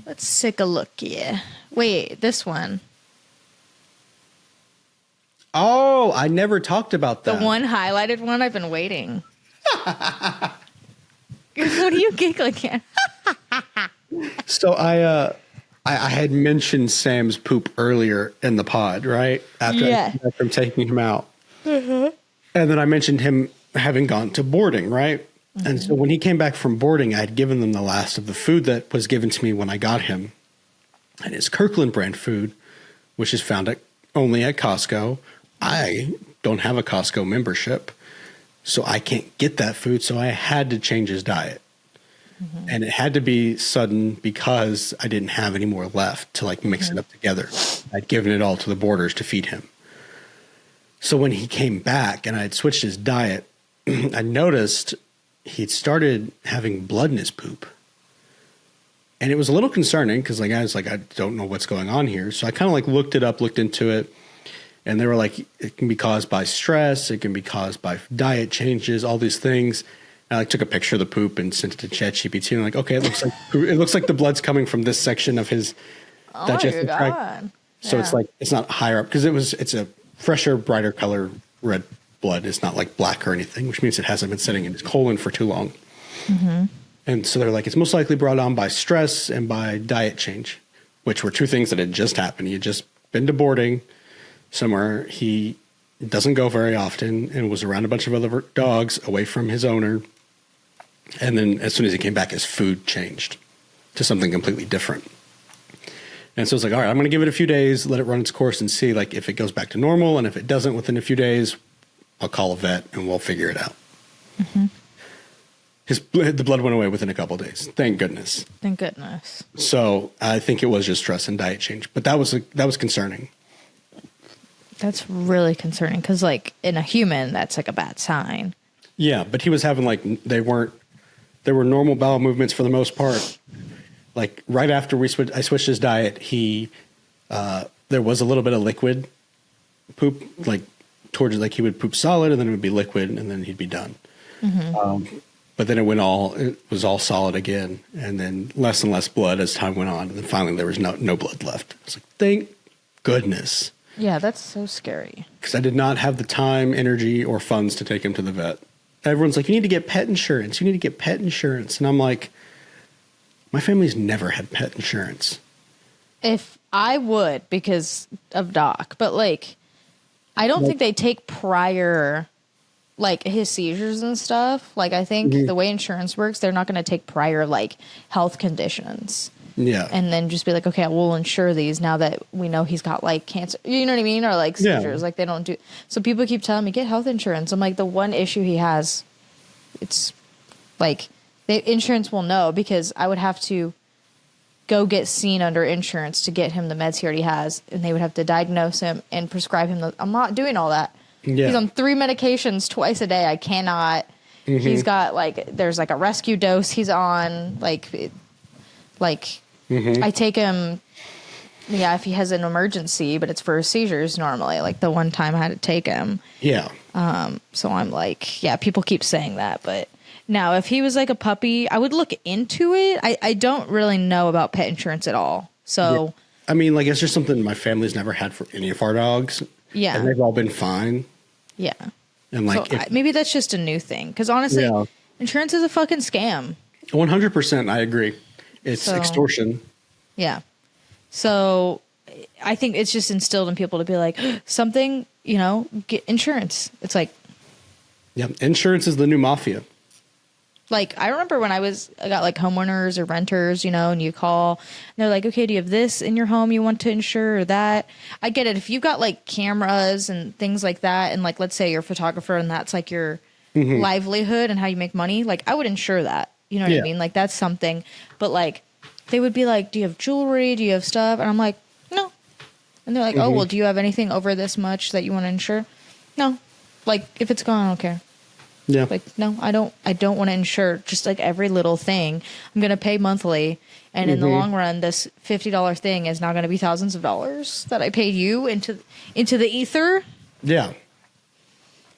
let's take a look. Yeah. Wait, this one. Oh, I never talked about that. The one highlighted one. I've been waiting. What are you giggling at? So I had mentioned Sam's poop earlier in the pod, right? After taking him out. Mm-hmm. And then I mentioned him having gone to boarding, right? Mm-hmm. And so when he came back from boarding, I had given them the last of the food that was given to me when I got him. And it's Kirkland brand food, which is found only at Costco. I don't have a Costco membership, so I can't get that food. So I had to change his diet. Mm-hmm. And it had to be sudden because I didn't have any more left to like mix it up together. I'd given it all to the boarders to feed him. So when he came back and I had switched his diet, I noticed he'd started having blood in his poop. And it was a little concerning because like I was like, I don't know what's going on here. So I kind of like looked into it. And they were like, it can be caused by stress. It can be caused by diet changes, all these things. And I like took a picture of the poop and sent it to ChatGPT. And like, okay, it looks like the blood's coming from this section of his digestive tract. So it's like, it's not higher up because it's a fresher, brighter color red blood. It's not like black or anything, which means it hasn't been sitting in his colon for too long. Mm-hmm. And so they're like, it's most likely brought on by stress and by diet change, which were two things that had just happened. He had just been to boarding somewhere he doesn't go very often and was around a bunch of other dogs away from his owner. And then as soon as he came back, his food changed to something completely different. And so it's like, all right, I'm going to give it a few days, let it run its course and see like if it goes back to normal. And if it doesn't within a few days, I'll call a vet and we'll figure it out. Mm-hmm. The blood went away within a couple of days. Thank goodness. Thank goodness. So I think it was just stress and diet change, but that was concerning. That's really concerning because, like, in a human, that's like a bad sign. Yeah, but he was having like they were normal bowel movements for the most part. Like right after I switched his diet, there was a little bit of liquid poop like towards like he would poop solid and then it would be liquid and then he'd be done. But then it was all solid again, and then less and less blood as time went on, and then finally there was no blood left. It's like, thank goodness. Yeah, that's so scary. Because I did not have the time, energy, or funds to take him to the vet. Everyone's like, you need to get pet insurance. You need to get pet insurance. And I'm like, my family's never had pet insurance. If I would, because of Doc, but like, I don't think they take prior, like his seizures and stuff. Like, I think the way insurance works, they're not going to take prior like health conditions. Yeah. And then just be like, okay, we'll insure these now that we know he's got like cancer, you know what I mean? Or like seizures, like they don't do. So people keep telling me, get health insurance. I'm like, the one issue he has, it's like the insurance will know, because I would have to go get seen under insurance to get him the meds he already has. And they would have to diagnose him and prescribe him. I'm not doing all that. Yeah. He's on 3 medications twice a day. I cannot. He's got like, there's like a rescue dose he's on. I take him, if he has an emergency, but it's for seizures normally. Like the one time I had to take him. Yeah. So I'm like, people keep saying that. But now if he was like a puppy, I would look into it. I don't really know about pet insurance at all. So. I mean, like, it's just something my family's never had for any of our dogs. Yeah. And they've all been fine. Yeah. And like, so maybe that's just a new thing. Because honestly, insurance is a fucking scam. 100%. I agree. It's extortion. Yeah. So I think it's just instilled in people to be like, something, get insurance. It's like. Yeah. Insurance is the new mafia. Like, I remember when I got like homeowners or renters, and you call and they're like, okay, do you have this in your home you want to insure, or that? I get it. If you've got like cameras and things like that, and like, let's say you're a photographer and that's like your livelihood and how you make money, like I would insure that. You know what I mean? Like that's something. But like, they would be like, do you have jewelry? Do you have stuff? And I'm like, no. And they're like, oh, well, do you have anything over this much that you want to insure? No. Like, if it's gone, I don't care. Yeah. Like, no, I don't want to insure just like every little thing. I'm going to pay monthly. And in the long run, this $50 thing is not going to be thousands of dollars that I paid you into the ether. Yeah.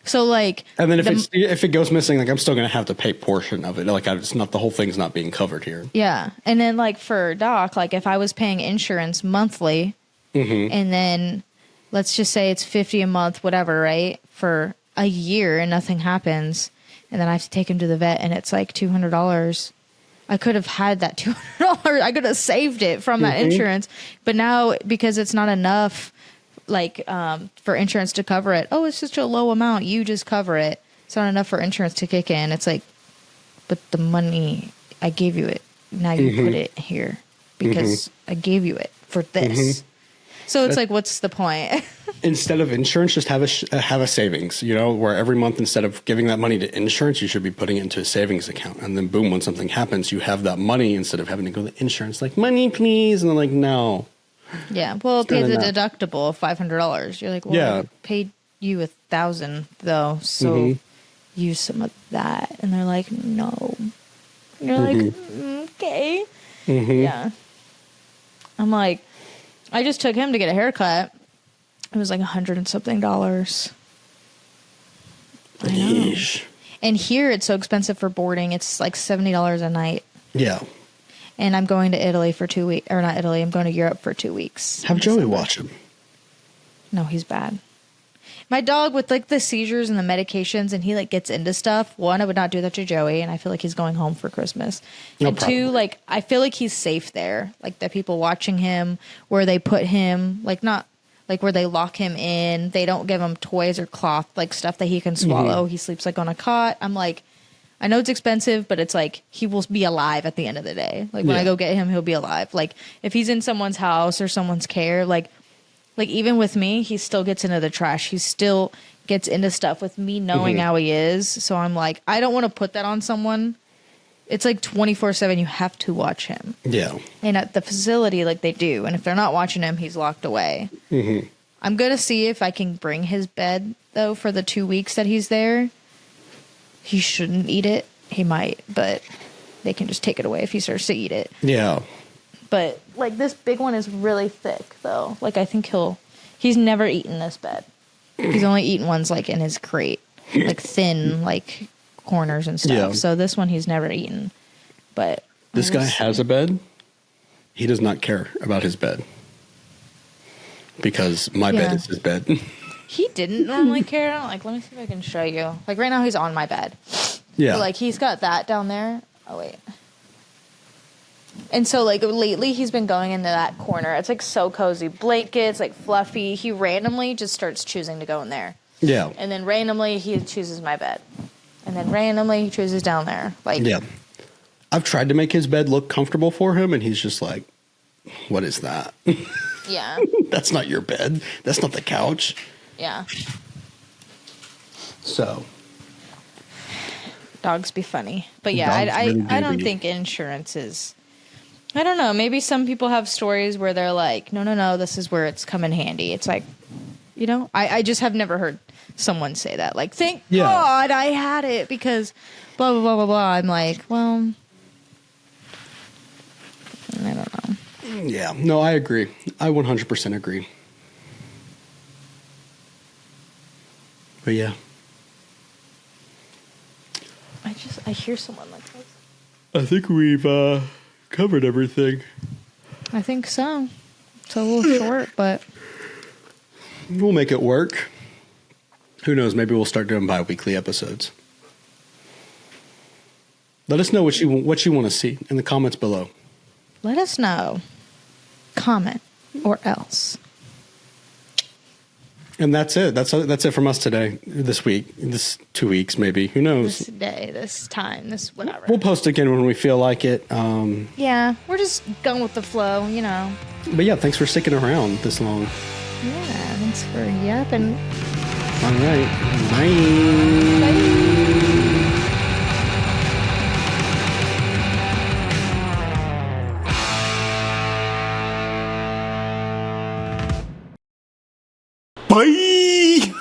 So like, and then if it goes missing, like I'm still going to have to pay portion of it. Like it's not, the whole thing's not being covered here. Yeah. And then like for Doc, like if I was paying insurance monthly and then let's just say it's $50 a month, whatever, right? For a year and nothing happens, and then I have to take him to the vet and it's like $200. I could have had that $200. I could have saved it from that insurance, but now because it's not enough, like for insurance to cover it. Oh, it's such a low amount. You just cover it. It's not enough for insurance to kick in. It's like, but the money I gave you it. Now you put it here because I gave you it for this. So it's like, what's the point? Instead of insurance, just have a savings, where every month, instead of giving that money to insurance, you should be putting it into a savings account. And then boom, when something happens, you have that money instead of having to go to insurance, like, money, please. And they're like, no. Yeah. Well, pay the deductible of $500. You're like, well, I paid you $1,000 though. So use some of that. And they're like, no. And you're like, okay. Yeah. I'm like, I just took him to get a haircut. It was like $100 and something. I know. And here it's so expensive for boarding. It's like $70 a night. Yeah. And I'm going to Italy for 2 weeks. Or not Italy. I'm going to Europe for 2 weeks. Have Joey watch him. No, he's bad. My dog with like the seizures and the medications, and he like gets into stuff. One, I would not do that to Joey, and I feel like he's going home for Christmas. No and problem. Two, like I feel like he's safe there. Like the people watching him, where they put him, like not like where they lock him in. They don't give him toys or cloth, like stuff that he can swallow. He sleeps like on a cot. I'm like, I know it's expensive, but it's like he will be alive at the end of the day. Like when I go get him, he'll be alive. Like if he's in someone's house or someone's care, like even with me, he still gets into the trash. He still gets into stuff with me knowing how he is. So I'm like, I don't want to put that on someone. It's like 24/7. You have to watch him. Yeah. And at the facility, like they do. And if they're not watching him, he's locked away. I'm going to see if I can bring his bed, though, for the 2 weeks that he's there. He shouldn't eat it. He might, but they can just take it away if he starts to eat it. Yeah. But, like, this big one is really thick, though. Like, I think he's never eaten this bed. He's only eaten ones like in his crate, like thin, like corners and stuff. Yeah. So this one he's never eaten. But This guy has a bed. He does not care about his bed because my bed Yeah. is his bed. he didn't normally care. Like, let me see if I can show you. Like right now he's on my bed. Yeah. But, like he's got that down there. Oh wait. And so like lately he's been going into that corner. It's like so cozy. Blankets, like fluffy. He randomly just starts choosing to go in there. Yeah. And then randomly he chooses my bed. And then randomly he chooses down there. Like Yeah. I've tried to make his bed look comfortable for him, and he's just like, what is that? yeah. That's not your bed. That's not the couch. Yeah. So. Dogs be funny. But yeah, Dogs really I do don't be. think insurance is... I don't know. Maybe some people have stories where they're like, no, this is where it's come in handy. It's like, you know, I just have never heard someone say that. Like, thank Yeah. God I had it because blah, blah, blah, blah, blah. I'm like, well, I don't know. Yeah. No, I agree. I 100% agree. But yeah. I hear someone like this. I think we've covered everything. I think so. It's a little short, but We'll make it work. Who knows? Maybe we'll start doing bi-weekly episodes. Let us know what you want to see in the comments below. let us know. Comment or else. And that's it. That's it from us today. This week. This 2 weeks, maybe. Who knows? This day, this time, this whatever. We'll post again when we feel like it. Yeah, we're just going with the flow, you know. But yeah, thanks for sticking around this long. Yeah, thanks for yapping. All right. Bye.